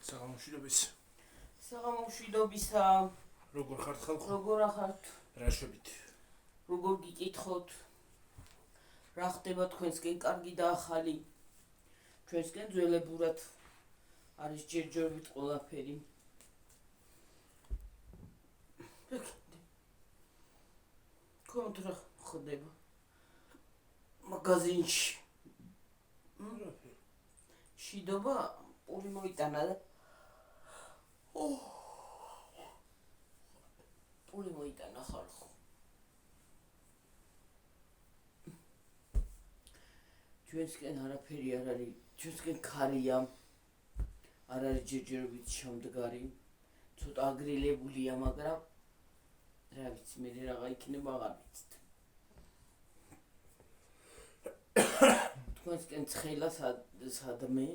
საღამოშვიდობისა. როგორ ხართ ხალხო? როგორ ახართ? რა შვებით? როგორ გიკითხოთ? რა ხდება თქვენსკენ კარგი და ახალი? ჩვენსკენ ძველებურად არის ჯერჯერობით ყველაფერი. კონტრა ხდება მაგაზინში. შიდობა პური მოიტანა და პური მოიტანა ხალხო. ჩვენსკენ არაფერი არ არის, ჩვენსკენ ქარია, არ არის ჯერჯერობით შემდგარი, ცოტა აგრილებულია, მაგრამ რა ვიცი, მე რაღა იქნება აღარ ვიცით. თქვენსკენ ცხელა სადმე?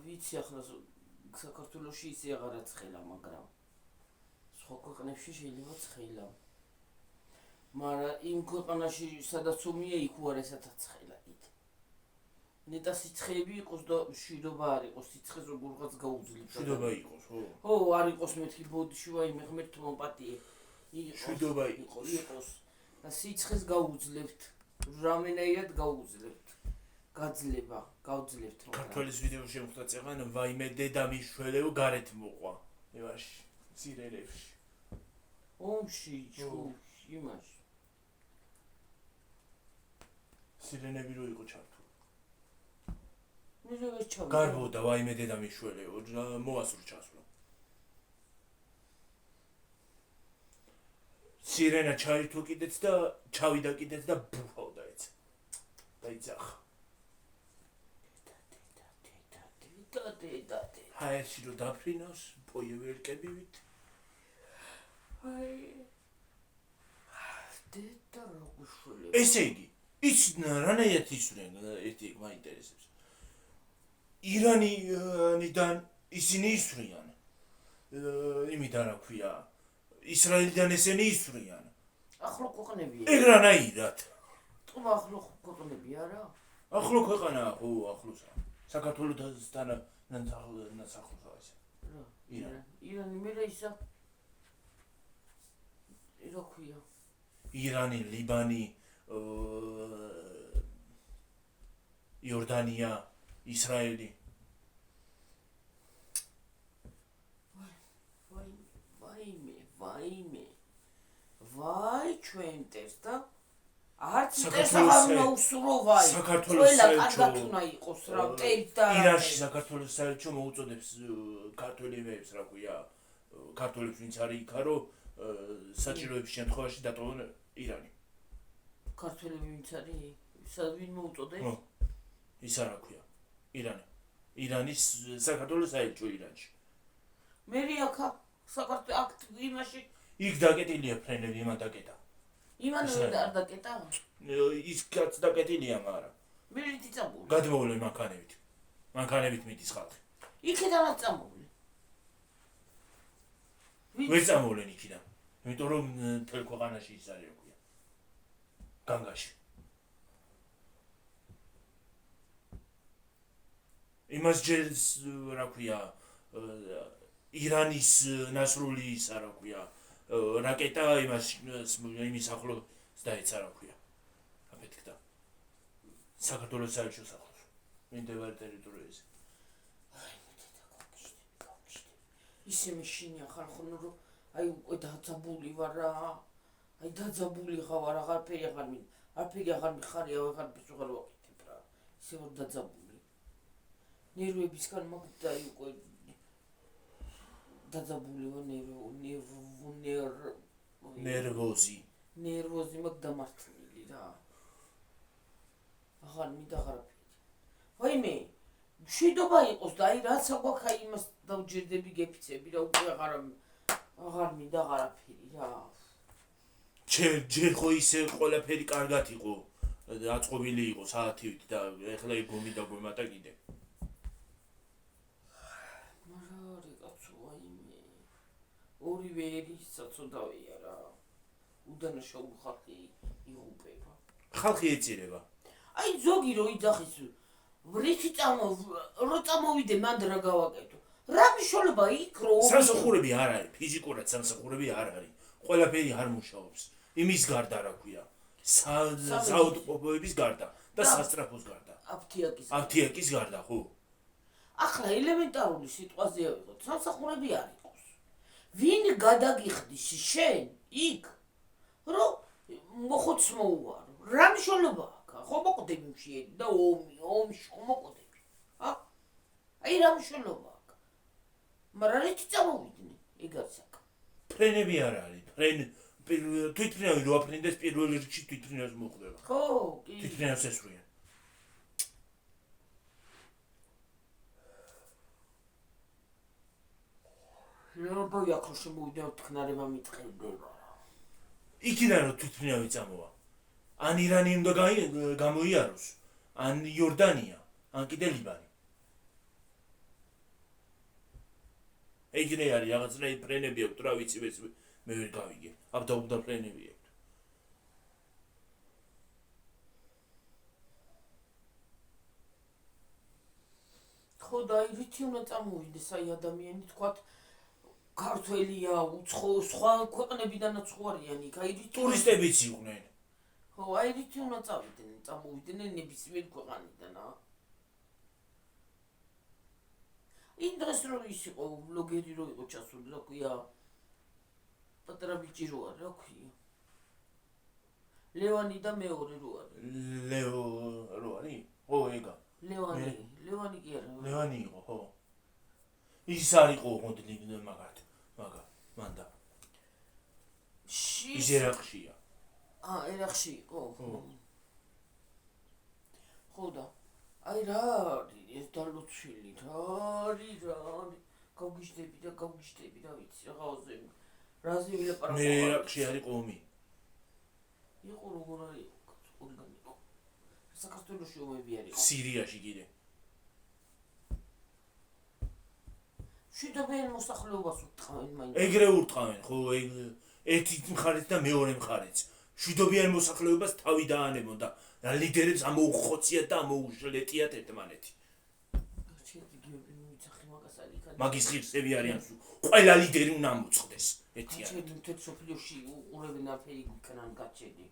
ვიცი ახლა საქართველოში ისე აღარა ცხელა, მაგრამ სხვა ქვეყნებში შეიძლება ცხელა. მაგრამ იმ ქვეყანაში სადაც ომია იქ უარესათა ცხელა იქ. ნეტა სიცხეები იყოს და მშვიდობა არ იყოს, სიცხეს როგორღაც გაუძლებს. მშვიდობა იყოს, ხო? ხო, არ იყოს მეთქი ბოდიში ვაიმე ღმერთო მომპატიე. მშვიდობა იყოს. და სიცხეს გაუძლებთ. რამენაირად გაუძლებთ. გავძლებთ. ქართველის ვიდეოში მოხდა წეღან ვაიმე დედამიშველეო გარეთ მოყვა. ევაში, სირენებში. ომში, ჯგუფში, იმაში. სირენები რო იყო ჩართული. მე ვერ ჩავიდა. გარბოდა ვაიმე დედამიშველეო, მოასრო ჩასვლა. სირენა ჩაირთო კიდეც და ჩავიდა კიდეც და ბუფავ დაეცა. დაიძახა. ჰაერში რო დაფრინავს, პოიევერკებივით. დედა როგუშული. ესე იგი, ის რანაირად ისვრენ, ერთი მაინტერესებს. ირანიდან ისინი ისვრიან. იმიდან რა ქვია, ისრაელიდან ესენი ისვრიან. ახლო ქვეყნებია. ეგ რანაირად? ტყვა ახლო ქვეყნები არა? ახლო ქვეყანაა, ხო, ახლოსა. საქართველოსთან ნაცახლოსა ესე. ირანი მერე ისა. რა ქვია? ირანი, ლიბანი, იორდანია, ისრაელი. ვაი ჩვენ მტერს და არც მტერს აღარ მოუსურო ვაი. ყველა კარგად უნდა იყოს რა მტერს და ირანში საქართველოს საელჩო მოუწოდებს ქართველებს რა ქვია, ქართველებს ვინც არის იქა რომ საჭიროების შემთხვევაში დატოვონ ირანი. ქართველები ვინც არის? ვინ მოუწოდებს? ისა რა ქვია, ირანი. ირანის საქართველოს საელჩო ირანში. მერი აქა საქართველოს აქტ იმაში იქ დაკეტილია ფრენები, იმან დაკეტა. იმან არ დაკეტა? ის კაც დაკეტილია, მაგრამ მე რითი წამოვли? გადმოვლე მანქანებით. მანქანებით მიდის ხალხი. იქიდანაც წამოვли. ვერ წამოვლენ იქიდან. იმიტომ რომ მთელ ქვეყანაში ის არის, რა ქვია. განგაში. იმას ჯერს რა ქვია, ირანის ნასრული ისა რა ქვია, რაკეტა იმის ახლოს დაეცა რა ქვია. აფეთქდა. საქართველოს საელჩოს ახლოს. მიმდებარე ტერიტორიაზე. ისე მეშინია ხალხო, რომ აი უკვე დაძაბული ვარ რა. აი დაძაბული ხარ, აღარაფერი აღარ მინდა. არაფერი აღარ მიხარია, აღარაფერს აღარ ვაკეთებ რა. ისე ვარ დაძაბული. ნერვებისგან მაგდა უკვე დაძაბული ვარ, ნერვოზი მაგ დამართლილი რა. აღარ მინდა აღარაფერი. ვაიმე, მშვიდობა იყოს და აი რაც აგვაქვს აი იმას დავჯერდები გეფიცები რა, უკვე აღარ მინდა აღარაფერი რა. ჯერ ხო ისე ყველაფერი კარგად იყო, აწყობილი იყო საათივით და ეხლა ეგომი და გვემატა კიდე. ორივე ერის საწოდავია რა. უდანაშაულო ხალხი იღუპება. ხალხი ეწირება. აი ზოგი რო იძახის ვრითი რო წამოვიდე მანდ რა გავაკეთო რა მნიშვნელობა იქ რო სამსახურები არ არის ფიზიკურად სამსახურები არ არის ყველაფერი არ მუშაობს იმის გარდა რა ქვია საავტომობილების გარდა და სასტრაფოს გარდა აფთიაკის გარდა ხო ახლა ელემენტარული სიტუაცია ვიყოთ სამსახურები არ იყოს ვინ გადაგიხდის შენ იქ რომ მოხოც მოუარო რა მნიშვნელობა აქვს ხო მოკვდები მშიერი და ომში ხო მოკვდები აი რა მნიშვნელობა აქვს მაგრამ რითი წამოვიდნენ ეგ არის აქ ფრენები არ არის თვითფრენავი რო აფრენდეს პირველ რიგში თვითფრენავს მოხდება ხო კი თვითფრენავს ესვრიან რა იქ რო შემოვიდა თქნარება მიტყევდება იქიდან რო თვითფრენავი წამოვა ან ირანი უნდა გამოიაროს ან იორდანია ან კიდე ლიბანი ეგრე არის რაღაცნაირი ფრენები აქვს რა ვიცი მე ვერ გავიგე აბდაუბდა ფრენები აქვს ხო და რითი უნდა წამოვიდეს აი ადამიანი თქვათ ქართველია უცხო სხვა ქვეყნებიდანაც ხო არიან იქ აი რითი ტურისტებიც იყვნენ ხო აი რითი უნდა წამოვიდნენ ნებისმიერ ქვეყანიდან იმ დღეს რო ის იყო ბლოგერი რო იყო ჩასული რა ქვია პატარა ბიჭი რო არის რა ქვია ლევანი და მეორე რო არის ლეო რო არის ო ეგა ლევანი კი არა ლევანი იყო ხო ის არ იყო მოდლი მაგათ მანდა ის ერაყშია ერაყში იყო ხო და აი რა ეს დალოცვილი რა არის გავგიშდები და ვიცი რაღაცე რაზე ვილაპარაკო მე ერაყში არის ომი იყო როგორ არის ყველგან იყო საქართველოში ომები არის სირიაში კიდე შვიდობიან მოსახლეობას ურტყავენ მაინც ეგრე ურტყავენ ხო ერთი მხარით და მეორე მხარით შვიდობიან მოსახლეობას თავი დაანებონ და ლიდერებს ამოუხოციათ და ამოუშლეტიათ ერთმანეთი მაგის ღირსები არიან ყველა ლიდერი უნდა მოწყდეს ერთიანად მთელ სოფლიოში უყურებენ აფერი იქნან გაჩედი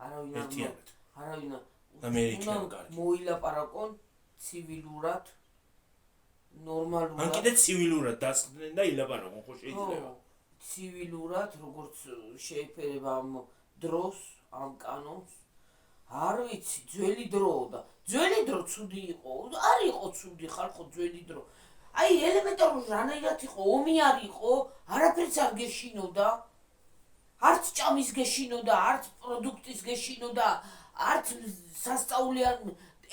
არავინ ამერიკიდან მოილაპარაკონ ცივილურად ნორმალურად ან კიდე ცივილურად დასხდნენ და ილაპარაკონ ხო შეიძლება ცივილურად როგორც შეეფერება ამ დროს ამ კანონს არ ვიცი ძველი დროა და ძველი დრო ცუდი იყო არ იყო ცუდი ხალხო ძველი დრო აი ელემენტარული რანაირად იყო ომი არ იყო არაფერს არ გეშინოდა არც ჭამის გეშინოდა არც პროდუქტის გეშინოდა არც სასწაული არ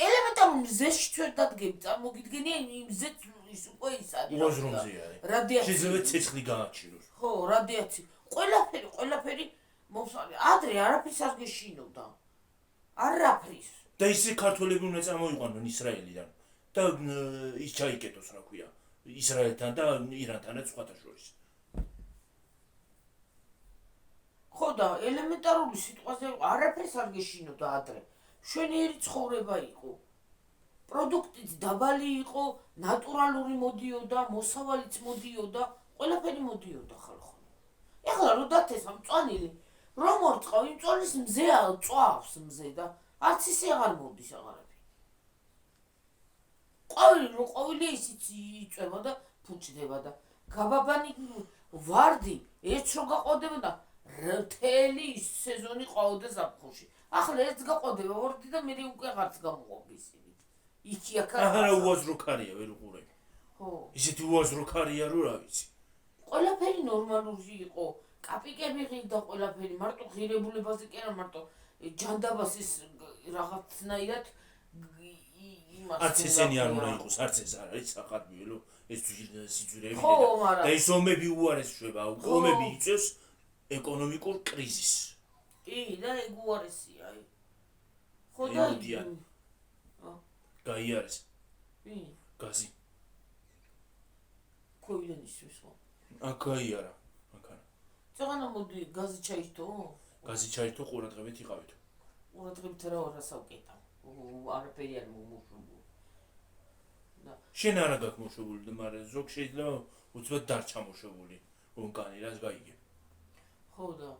ელემენტარული მზეში ჩვენ დადგები წარმოგიდგენია იმ მზეც ის უკვე ის არის უაზრომზე არის შეიძლება ცეცხლი გააჩინოს ხო რადიაცი ყველაფერი მომსვალი ადრე არაფერს არ გეშინოდა არაფრის და ისე ქართველები უნდა წამოიყვანონ ისრაელიდან და ის ჩაიკეტოს რა ქვია ისრაელთან და ირანთანაც სხვათა შორის ხო და ელემენტარული სიტუაცია იყო არაფერს არ გეშინოდა ადრე შვენიერი ცხოვრება იყო პროდუქტიც დაბალი იყო ნატურალური მოდიოდა მოსავალიც მოდიოდა ყველაფერი მოდიოდა ხალხო ეხლა რო დათესა მწვანილი რომ ორწყავ იმ წოლის მზე წვავს მზე და არც ისე აღარ მოდის აღარაფერი ყვავილი ისიც იწვება და ფუჭდება და გაბაბანი ვარდი ერთს რო გაყოდება და მთელი სეზონი ყვავდა ზაფხულში ახლა ერთს გაყოდება ვარდი და მე უკვე აღარც გამოყოფ ისინი იქია არა უაზრო ქარია ვერ უყურები ხო ისეთი უაზრო ქარია რომ რა ვიცი ყველაფერი ნორმალური იყო კაპიკები ღირდა ყველაფერი მარტო ღირებულებაზე კი არა მარტო ჯანდაბას ის რაღაცნაირად არც ესენი არ უნდა იყოს არც ეს არ არის საყარბიელო ეს სიძვირეები და ეს ომები უარესშება ომები იწევს ეკონომიკურ კრიზისს კი და ეგ უარესია აი ხო და გაიარეს გაზი ქოიდან ისვის ხო გაიარა მანქანა წაღანა მოდი გაზი ჩაითო ყურადღებით იყავით ყურადღებით რა რასავკეტა არაფერი არ მომუშავო შენ არა გაქვს მოშვებული და მაგრამ ზოგ შეიძლება უცბად დარჩა მოშვებული უკანი რას გაიგებ ხო და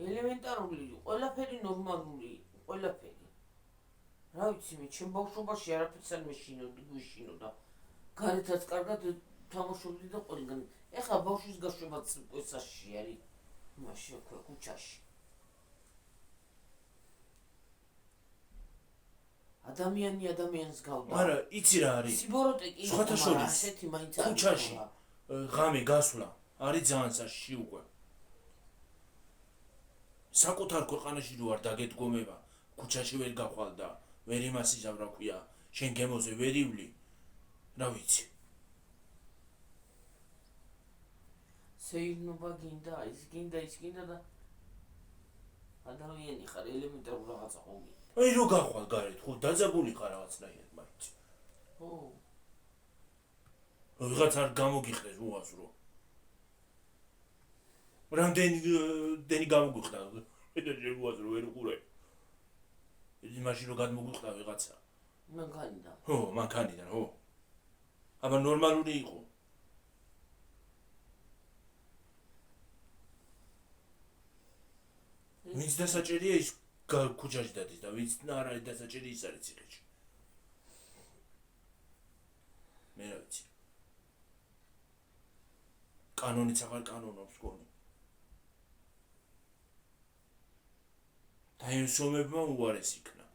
ელემენტარული ყველაფერი ნორმალური ყველაფერი რა ვიცი მე ჩემ ბავშვობაში არაფერს არ მეშინო და გარეთაც კარგად თამაშობდი და ყველგან ეხლა ბავშვის გაშვებაც კვესაში არის მაშინ ქუჩაში ადამიანი ადამიანს გავდა არა იცი რა არის სიბოროტე კი სხვათა შორის ასეთი მაინც ქუჩაში ღამე გასვლა არის ძალიან საშიში უკვე საკუთარ ქვეყანაში რო არ დაგედგომება ქუჩაში ვერ გახვალ და ვერ იმას იზამ რა ქვია შენ გემოზე ვერ ივლი რა ვიცი სეირნობა გინდა ის გინდა და ადამიანი ხარ ელემენტარულ რაღაცა ხომი აი რო გახვალ გარეთ ხო დაძაბული ხარ რაღაცნაირად მაინც ხო ვიღაც არ გამოგიხდეს უასრო რამდენი გამოგიხდა და შეგვაზრო ვერ უყურე იმაში რო გადმოგიხდა ვიღაცა მანქანიდან ხო მანქანიდან ხო აბა ნორმალური იყო ვინც დასაჭერია ის ქუჩაში დადის და ვინც არ არის დასაჭერი ის არის ციხეში მე რა ვიცი კანონიც აღარ კანონობს გონი დაინსომებმა უარეს იქნა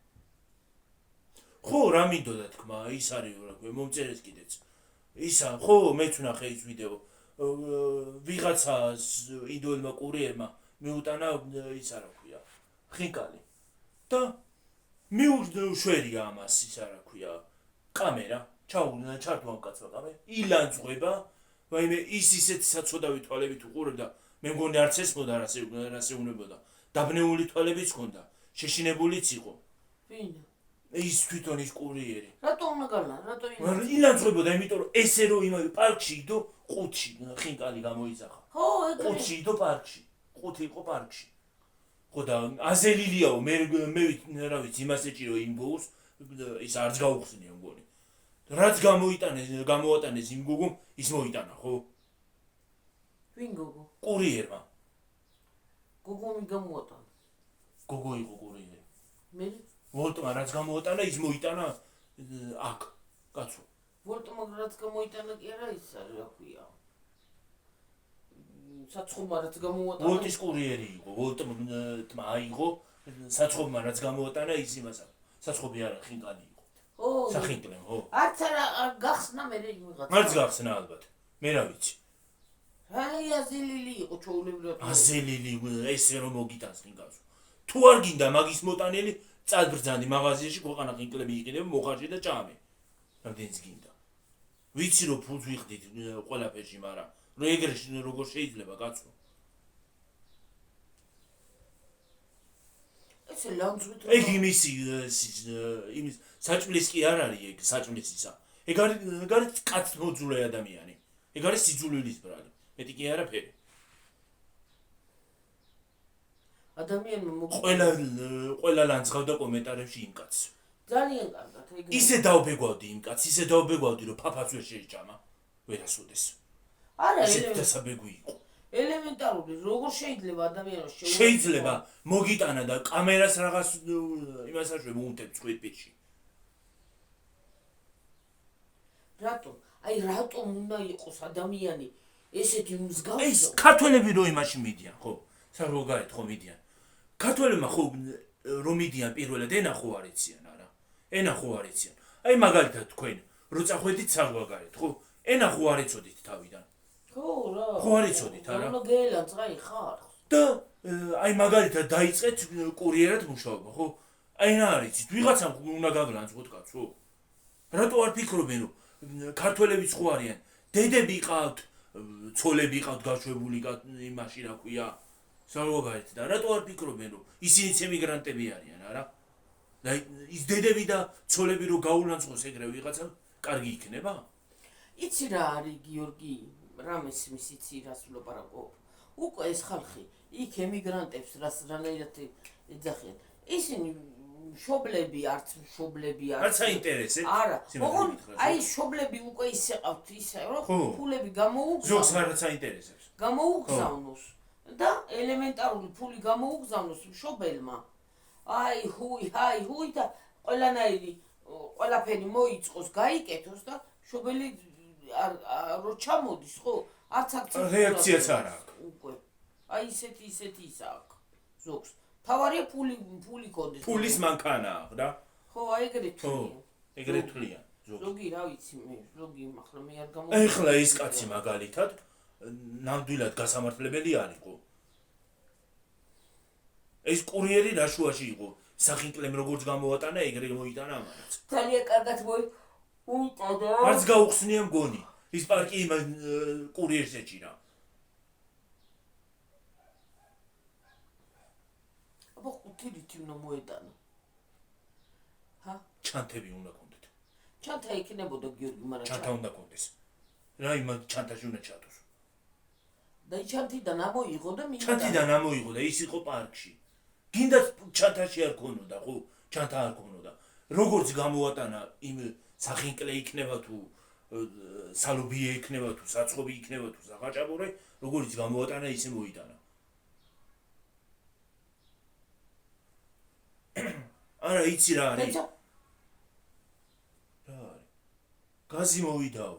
ხო რა მინდოდა თქმა ის არის რა ქვია მომწერეს კიდეც ისა ხო მეც ვნახე ის ვიდეო ვიღაცას ინდოელმა კურიერმა მიუტანა ის არა ქვია ხინკალი და მიუშვერია ამას ის არა ქვია კამერა ჩართვა კაცმა კამერა ილანძღვება ვაიმე ის ისეთი საცოდავი თვალებით უყურებდა მე მგონი არც ესმოდა რასე უნებოდა დაბნეული თვალებიც ჰქონდა შეშინებულიც იყო ვინ ის თვითონ ის კურიერი რატო უნდა განა რატო ილანძღვებოდა იმიტომ რომ ესე რო იმავე პარკში იდო ყუთში ხინკალი გამოიძახა ხო ეგრე ყუთში იდო პარკში ყუთი იყო პარკში ხო და აზელილიაო მე რა ვიცი იმას ეჭირო იმ გოგოს ის არც გაუხსნია მგონი რაც გამოატანეს იმ გოგომ ის მოიტანა ხო ვინ გოგო კურიერმა გოგო მი გამოატანა გოგო იყო კურიერი მე ვოლტმა რაც გამოატანა ის მოიტანა აქ კაცო ვოლტმა რაც გამოიტანა კი არა ის არის რა ქვია საცხობმა რაც გამოატანა ვოლტის კურიერი იყო ვოლტმა აიღო საცხობმა რაც გამოატანა ის იმას საცხობი არა ხინკალი იყო ო სახინკლენ ხო არც არა გახსნა მე ვიღაცა არც გახსნა ალბათ მე რა ვიცი აი აზელილი იყო ჩაულებრივად აზელილი ესე რომ მოგიტანს ხინკალს თუ არ გინდა მაგის მოტანელი წადბრძანდი მაღაზიაში ქვეყანა ხინკლები იყიდება მოხარჯე და ჭამე რამდენიც გინდა ვიცი რომ ფულს ვიხდით ყველაფერში მაგრამ როგორ შეიძლება კაცო ესე ლანძვით ეგ იმის საჭმლის კი არ არის ეგ საჭმლისისა ეგ არის კაც მოძულე ადამიანი ეგ არის სიძულვილის ბრალი მეტი კი არაფერი ადამიანმა ყველა ლანძღავდა კომენტარებში იმ კაცს ძალიან კარგად ეგ ისე დაუბეგვავდი იმ კაცს ისე დაუბეგვავდი რომ ფაფაც ვერ შეიჭამა ვერასოდეს არა დასაბეგვი იყო ელემენტარული როგორ შეიძლება ადამიანს შეიძლება მოგიტანა და კამერას რაღაც იმასაშ მოუნდებ წვეთში რატომ უნდა იყოს ადამიანი ესეთი მსგავსი ეს ქართველები რო იმაში მიდიან ხო საგროგარეთ ხო მიდიან ქართველებმა ხო რომ მიდიან პირველად ენა ხო არ იციან არა ენა ხო არ იციან აი მაგალითად თქვენ რო წახვედით საგროგარეთ ხო ენა ხო არ იცოდით თავიდან ხო რა ხო არ იცოდით არა უნდა გელანძღაი ხარ და აი მაგალითად დაიწყეთ კურიერად მუშაობა ხო აი რა არიცით ვიღაცამ უნდა გაგლანძღოთ კაცო რატო არ ფიქრობენ რომ ქართველებიც ხო არიან დედები ყავთ ცოლები ყავთ გაშვებული იმაში რა ქვია საგროგარეთ და რატო არ ფიქრობენ რომ ისინიც ემიგრანტები არიან არა და ის დედები და ცოლები რო გაულანძღოს ეგრე ვიღაცამ კარგი იქნება იცი რა არის გიორგი რამეს მისიცი რას ვლაპარაკობ უკვე ეს ხალხი იქ ემიგრანტებს რანაირად ეძახიან ისინი მშობლები არც მშობლები არც საინტერესებს. არა, ოღონ აი მშობლები უკვე ისე ყავთ ისე რომ ფულები გამოუგზავნოს. ზოგს არც საინტერესებს. გამოუგზავნოს და ელემენტარული ფული გამოუგზავნოს მშობელმა. აი ჰუი და ყველაფერი მოიწყოს, გაიკეთოს და მშობელი რო ჩამოდის, ხო? არც აქცია რეაქციაც არ აქვს. უკვე. აი ისეთი ის აქვს ზოგს. თავარია ფული კონდეს. ფულის მანქანა რა? ხო, აი ეგრეთ თვლიან. ეგრეთ თვლიან ზოგი. ზოგი რა ვიცი მე, ზოგი ახლა მე არ გამო. ეხლა ის კაცი მაგალითად ნამდვილად გასამართლებელი არისო. ეს კურიერი რა შუაში იყო? სახინკლემ როგორც გამოატანა, ეგრე მოიტანა ამაც. ძალიან კარგად მოიტანა. არც გაუხსნია მგონი. ის პარკი იმ კურიერს ეჭირა. აბა ხუთი უნდა მოეტანა. ჰა? ჩანთები უნდა კონდეთ. ჩანთა იქნებოდა გიორგი, მაგრამ ჩანთა უნდა კონდეს. რა იმ ჩანთაში უნდა ჩადოს. და ჩანთიდან ამოიღო და მინდა. ჩანთიდან ამოიღო და ის იყო პარკში. გინდა ჩანთაში არ ქონოდა, ხო? ჩანთა არ ქონოდა. როგორც გამოატანა იმ სახინკლე იქნება თუ სალობიე იქნება თუ საცხობი იქნება თუ საყაჭაბურე, როგორც გამოატანა ისე მოიტანა. არა, იცი რა არის? რა არის? გაზი მოვიდაო.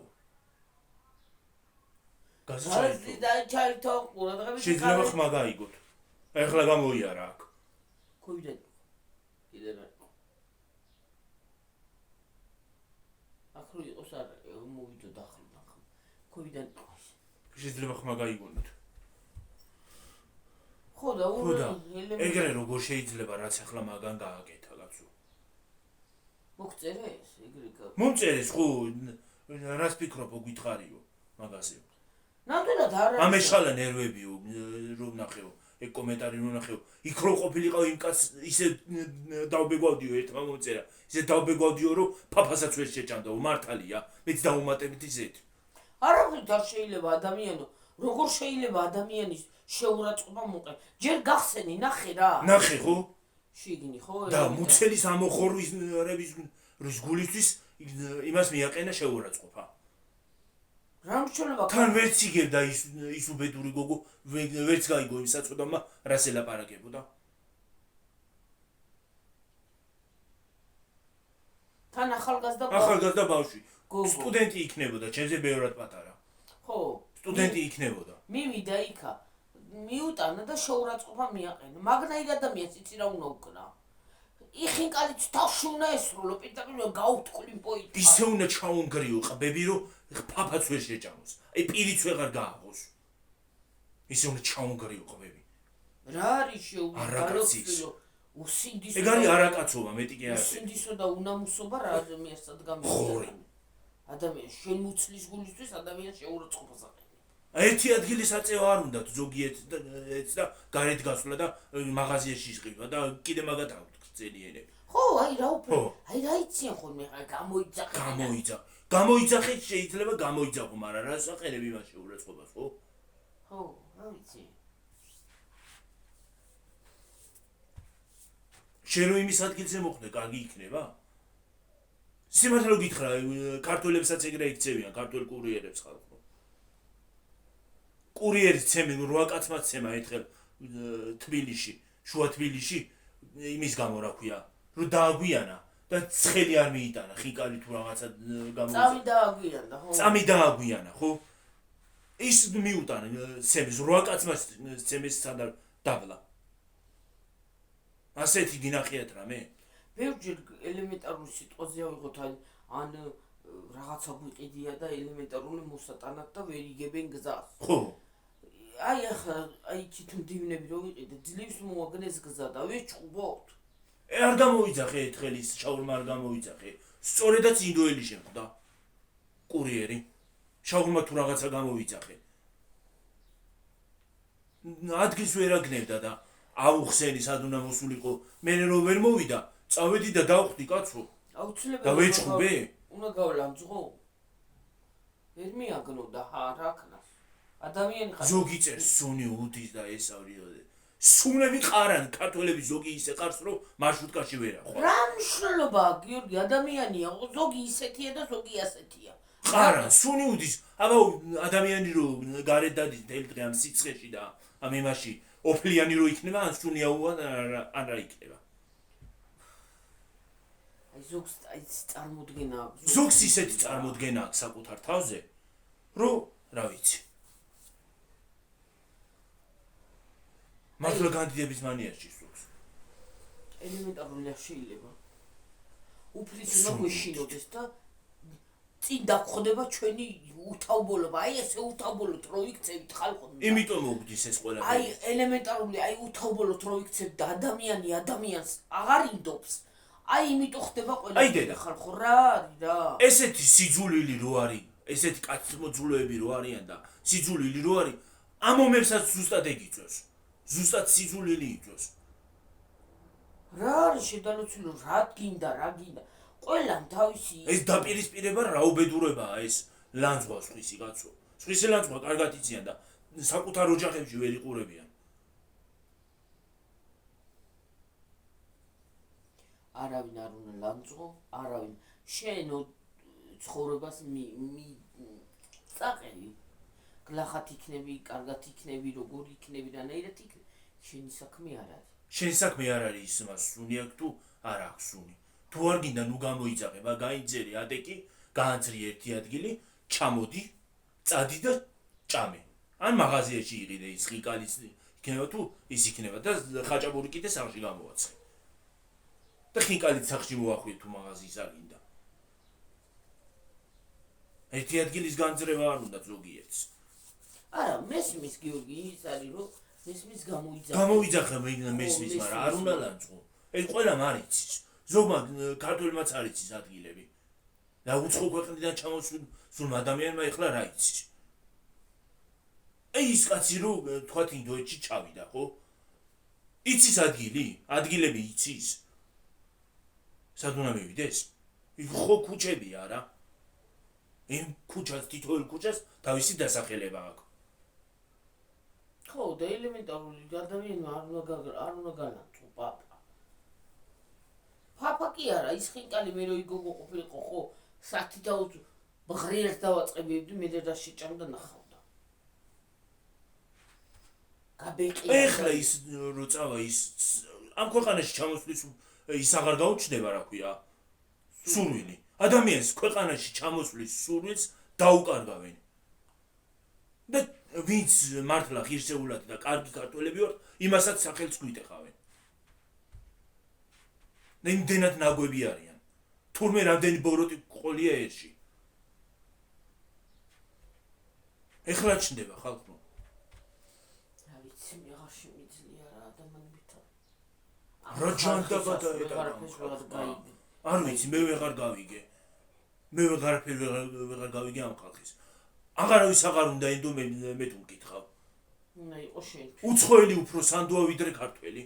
გაზი ჩაირთო, ყურადღებით. შეიძლება ხმა გაიგოთ. ეხლა გამოიარა აქ. ქუიდან. კიდე რა. ახლა იყოს არა, მოვიდო დახრა. ქუიდან. შეიძლება ხმა გაიგონოთ. ხო და ეგრე როგორ შეიძლება რაც ახლა მაგან გააკეთა კაცო. მოგწერე ეს ეგრე გა. მომწერეს ხო რას ფიქრობ გითხარიო მაგაზე. ნამდვილად არა. ამეშალა ნერვებიო რომ ნახეო ეგ კომენტარი რომ ნახეო იქ რო ყოფილიყავ იმ კაც ისე დავბეგვავდიო ერთმა მომწერა ისე დავბეგვავდიო რომ ფაფასაც ვერ შეჭამდაო მართალია მეც დაუმატებით ისეთ. არა არ შეიძლება ადამიანო როგორ შეიძლება ადამიანის შეურაცხყოფა მოყენ ჯერ გახსენი ნახე რა. ნახე ხო? შიგნი ხო? და მუცელის ამოხორვის რის გულისთვის იმას მიაყენა შეურაცხყოფა. რა მრჩოლება თან ვერც იგებდა ის უბედური გოგო ვერც გაიგო იმ საწოდამა რას ელაპარაკებოდა. თან ახალგაზრდა ბავშვი სტუდენტი იქნებოდა ჩემზე ბევრად პატარა. ხო სტუდენტი იქნებოდა. მივიდა იქა მიუტანა და შეურაცხყოფა მიაყენა. მაგნაირ ადამიანს იცი რა უნდა უკნა. იხინკალიც თავში უნდა ესრულო პირდაპირ გაუთქლი პოიტი. ისე უნდა ჩაუნგრიო ყბები რომ ფაფაც ვერ შეჭამოს. აი პირიც ვეღარ გააღოს. ისე უნდა ჩაუნგრიო ყბები. რა არის შეუგაროფილო უსინდისო. ეგ არის არაკაცობა მეტი კი არა. უსინდისო და უნამუსობა რა ადამიანს ადგამი. ადამიანს შემუცლის გულისთვის ადამიანს შეურაცხყოფას აყენებს. ერთი ადგილი საწევა არ უნდათ ზოგიერთს და გარეთ გასვლა და მაღაზიაში ისყივა და კიდე მაგათ აქვს ძენიენები. ხო, აი რა უფრო. აი რა იციან ხოლმე ხა გამოიძახე. გამოიძახე შეიძლება გამოიძახო, მაგრამ რა საყენები მას შეურაცხყოფას, ხო? ხო, რა ვიცი. შენ რო იმის ადგილზე მოხვდე, კარგი იქნება? სიმართლე რომ გითხრა, ქართველებსაც ეგრე იქცევიან, ქართველ კურიერებს ხალხო. კურიერის ცემენ 8 კაცმაც ცემა ერთხელ თბილისში, შუა თბილისში იმის გამო რა ქვია, რომ დააგვიანა და ცხელი არ მიიტანა, ხინკალი თუ რაღაცა გამოიწვა. წამი დააგვიანა, ხო? წამი დააგვიანა, ხო? ის მიუტანა ცემის 8 კაცმაც ცემის სადა დაბლა. ასეთი გინახიათ რამე? ბევრჯერ ელემენტარული სიტყვაზე ავიღოთ ან რაღაცა გვიყიდია და ელემენტარული მოსატანად და ვერ იგებენ გზას. ხო. აი ახლა აი თვითონ დივნები რო ვიყიდე, ძლივს მოაგნეს გზა და ვეჭყობთ. არ გამოიძახე ერთხელ ის შაურმა არ გამოიძახე. სწორედაც ინდოელი შემხვდა. კურიერი. შაურმა თუ რაღაცა გამოიძახე. ადგილს ვერ აგნებდა და აუხსენი სად უნდა მოსულიყო. მე რო ვერ მოვიდა, წავედი და დავხვდი კაცო. აუცილებლად და ვეჭყობე. უნდა გავლამძღო. ვერ მიაგნო და რა ქნას. ადამიანი ხარ. ზოგი წერს სუნი უდის და ესავრი სუნები ყარან ქართველები ზოგი ისე ყარს რომ მარშრუტკაში ვერ ახვა. რა მნიშვნელობაა გიორგი ადამიანია ზოგი ისეთია და ზოგი ასეთია. ყარან სუნი უდის აბა ადამიანი რო გარეთ დადის მთელი დღე ამ სიცხეში და ამ იმაში ოფლიანი რო იქნება ან სუნია ან რა იქნება. აი ზოგს წარმოდგენა აქვს. ზოგს ისეთი წარმოდგენა აქვს საკუთარ თავზე რომ რა ვიცი მართლა კანდიდატების მანიაში ზოგს ელემენტარული შეიძლება უფლის უნდა გვეშინოდეს და წინ დაგხვდება ჩვენი უთავბოლობა აი ესე უთავბოლოთ რო იქცევით ხალხო იმიტომ მოგდის ეს ყველაფერი აი ელემენტარული აი უთავბოლოთ რო იქცევთ და ადამიანი ადამიანს აღარ ინდობს აი იმიტომ ხდება ყველაფერი ხალხო რა არის რა ესეთი სიძულვილი რო არის ესეთი კაცმოძულეები რო არიან და სიძულვილი რო არის ამ მომებსაც ზუსტად ეგიწევს ზუსტად სიძულვილი იწევს რა არის შედანოცული რა გინდა რა გინდა ყველამ თავისი ეს დაპირისპირება რაუბედურებაა ეს ლანძღვა სხვისი კაცო სხვისი ლანძღვა კარგად იციან და საკუთარ ოჯახებში ვერ იყურებიან არავინ არ უნდა ლანძღო არავინ შენ ცხოვრებას წაყევი გლახად იქნები კარგად იქნები როგორ იქნები რანაირად იქნები შენი საქმე არ არის შენი საქმე არ არის ის მას სუნი აქვს თუ არ აქვს სუნი თუ არ გინდა ნუ გამოიძახება გაიძერი ადეკი გაანძრი ერთი ადგილი ჩამოდი წადი და ჭამე ან მაღაზიაში იყიდე ის ხიკალის იქნება თუ ის იქნება და ხაჭაპური კიდე სახში გამოაცხე და ხიკალით სახში მოახვიე თუ მაღაზიის არ გინდა ერთი ადგილის განძრევა არ უნდა ზოგიერთს არა მესმის გიორგი ის არის რომ მესმის გამოიძახე მესმის მაგრამ არ უნდა ლანძღო ეს ყველამ არ იცის ზოგმა ქართველებმაც არ იცის ადგილები და უცხო ქვეყნიდან ჩამოსულ ადამიანმა ეხლა რა იცის ეს კაცი რო თქვათ ინდოეთში ჩავიდა ხო იცის ადგილები იცის სად უნდა მივიდეს იქ ხო ქუჩებია რა იმ ქუჩას თითოეულ ქუჩას თავისი დასახელება აქვს ხო და ელემენტარული ადამიანმა არ უნდა განანწო პაპა კი არა ის ხინკალი მე რო იგოგო ყოფილიყო ხო სათი და ბღრიერს დავაწყებიებდი მე და შეჭამდა ნახავდა გაბეყი ეხლა ის რო წავა ის ამ ქვეყანაში ჩამოსვლის ის აღარ გაუჩნდება რა ქვია სურვილი ადამიანს ქვეყანაში ჩამოსვლის სურვილს დაუკარგავენ და ვინც მართლა ღირსეულადი და კარგი ქართველები ვართ იმასაც სახელს გვიტეხავენ და იმდენად ნაგვები არიან თურმე რამდენი ბოროტი ყოლია ერში ეხლა ჩნდება ხალხო რა ვიცი მე აღარ შემიძლია რა ადამიანებთან რა ჯანდა არ ვიცი მე ვეღარ გავიგე მე ვეღარ გავიგე ამ ხალხის აღარავის აღარ უნდა ენდო მე თუ მკითხავ უნდა იყო შენ უცხოელი უფრო სანდოა ვიდრე ქართველი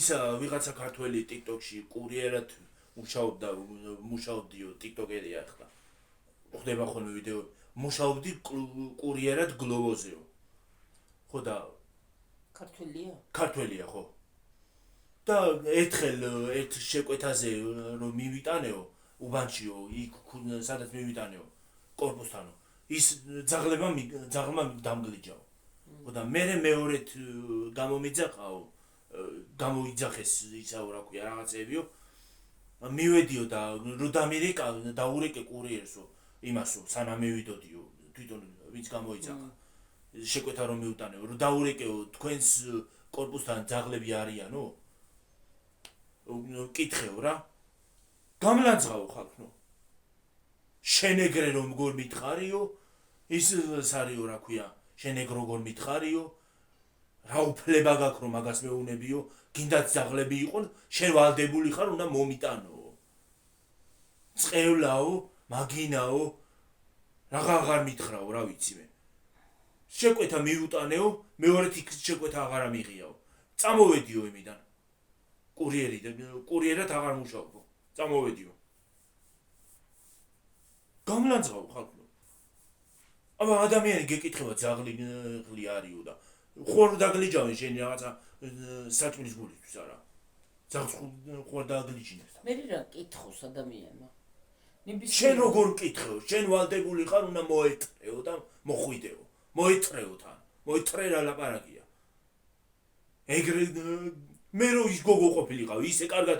ისა ვიღაცა ქართველი TikTok-ში კურიერად მუშაობდიო TikTok-ერია ახლა ხდება ხოლმე ვიდეო მუშაობდი კურიერად გლოვოზეო ხო და ქართველია ხო და ერთხელ ერთ შეკვეთაზე რომ მივიტანეო უბანჩიო იქ სადაც მივიტანეო კორპუსთანო ის ძაღლმა დამგლიჯაო ხო და მე მეორედ გამომიძახაო გამოიძახეს ისაო რა ქვია რაღაცებიო მივედიო და რო დაურეკე კურიერსო იმასო სანამ მივიდოდიო თვითონ ვინც გამოიძახა შეკვეთა რომ მივუტანეო რო დაურეკეო თქვენს კორპუსთან ძაღლები არიანო კითხეო რა გამლანძღაო ხალხო შენეგრე რომ გոր მითხარიო ის სარიო რა ქვია შენეგ როგორ მითხარიო რა უფლება გაქვს რომ მაგას მეუნებიო, გინდათ ძაღლები იყონ, შენ ვალდებული ხარ, უნდა მომიტანო. წყევლაო, მაგინაო, რაღა აღარ მითხრაო, რა ვიცი მე. შეკვეთა მიუტანეო, მეორედ იქ შეკვეთა აღარ ამიღიაო. წამოვედიო იმიდან. კურიერად აღარ მუშაობო. წამოვედიო. გამლანძღავ ხალხო. აბა ადამიანი გეკითხება ძაღლი ღლი არისო და ხوار დაგლიჯავენ შენი რაღაცა საჭმლის გულისთვის არა. ძაღლს ხوار დაგლიჯინებს. მე რა კითხოს ადამიანმა. შენ როგორ მკითხეო? შენ ვალდებული ხარ, უნდა მოეტრეო და მოხვიდეო. მოეტრეო თან. მოეტრე რა ლაპარაკია. ეგრე მე რო ის გოგო ყოფილიყავ, ისე კარგად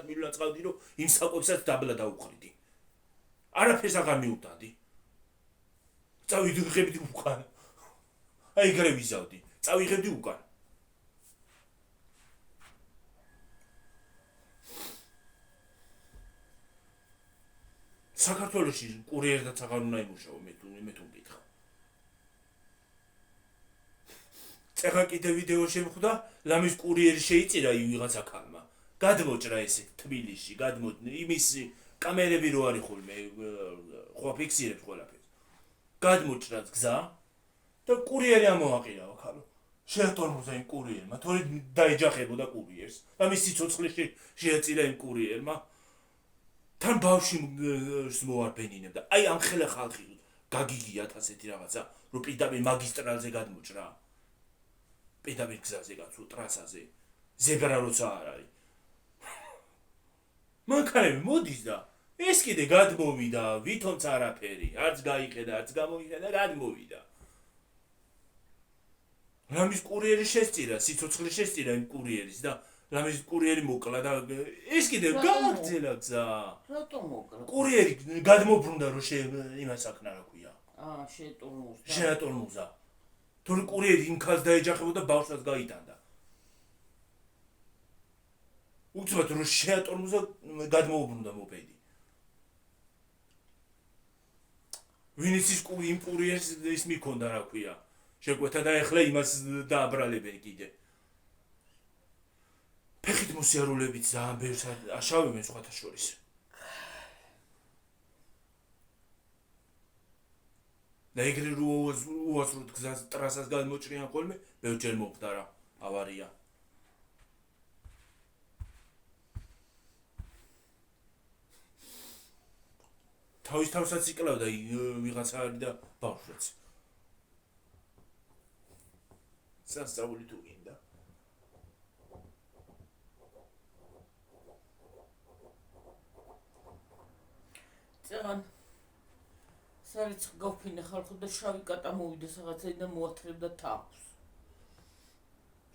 მივლანძღავდი, რომ იმ საკვებსაც დაბლა დაუყრიდი. არაფერს აღარ მიუტანდი. წავიღებდი უკან. აი ეგრე ვიზავდი. წავიღებდი უკან. საქართველოში კურიერდაც აღარ უნდა იმუშაო, მე თუ მკითხა. ეხლა კიდე ვიდეო შემხვდა, ლამის კურიერი შეიწირა ვიღაცა ქალმა. გადმოჭრა ესე თბილისში, იმის კამერები რო არის ხოლმე, ხო ფიქსირებს ყველაფერს. გადმოჭრა გზა და კურიერი ამოაყირავა ქალო. შეატორმოზა იმ კურიერმა, თორე დაეჯახებოდა კურიერს. ლამის სიცოცხლეში შეაწირა იმ კურიერმა. თან ბავშვს მოარბენინებდა. აი ამ ხელა ხალხი გაგიგიათ ასეთი რაღაცა, რომ პირდაპირ მაგისტრალზე გადმოჭრა. პირდაპირ გზაზე კაცო, ტრასაზე. ზებრა როცა არ არის. მანქანები მოდის და ეს კიდე გადმოვიდა, ვითომც არაფერი, არც გაიხედა, არც გამოიხედა, გადმოვიდა. ლამის კურიერი შესწირა, სიცოცხლე შესწირა იმ კურიერის და ლამის კურიერი მოკლა და ეს კიდე გააგრძელა გზა. რატომ მოკლა? კურიერი გადმობრუნდა რომ იმას აქნა რა ქვია. შეატორმოზა. თორე კურიერი იმ ქალს დაეჯახებოდა ბავშვსაც გაიტანდა. უცბად რომ შეატორმოზა გადმოუბრუნდა მოპედი. ვინც იმ კურიერს ის მიქონდა რა ქვია. შეკვეთა და ეხლა იმას დააბრალებენ კიდე. ფეხით მოსიარულებით ძალიან ბევრს აშავებენ სხვათა შორის. და ეგრე რო უასროდ გზას ტრასას გადმოჭრიან ხოლმე, ბევრჯერ მოხდა რა ავარია. თავსაც იკლავდა ვიღაცა არის და ბავშვიც. სასწაული თუ გინდა. წეგან სარიც გავფინე ხალხო და შავი კატა მოვიდა რაღაცაიდან მოათრებდა თავს.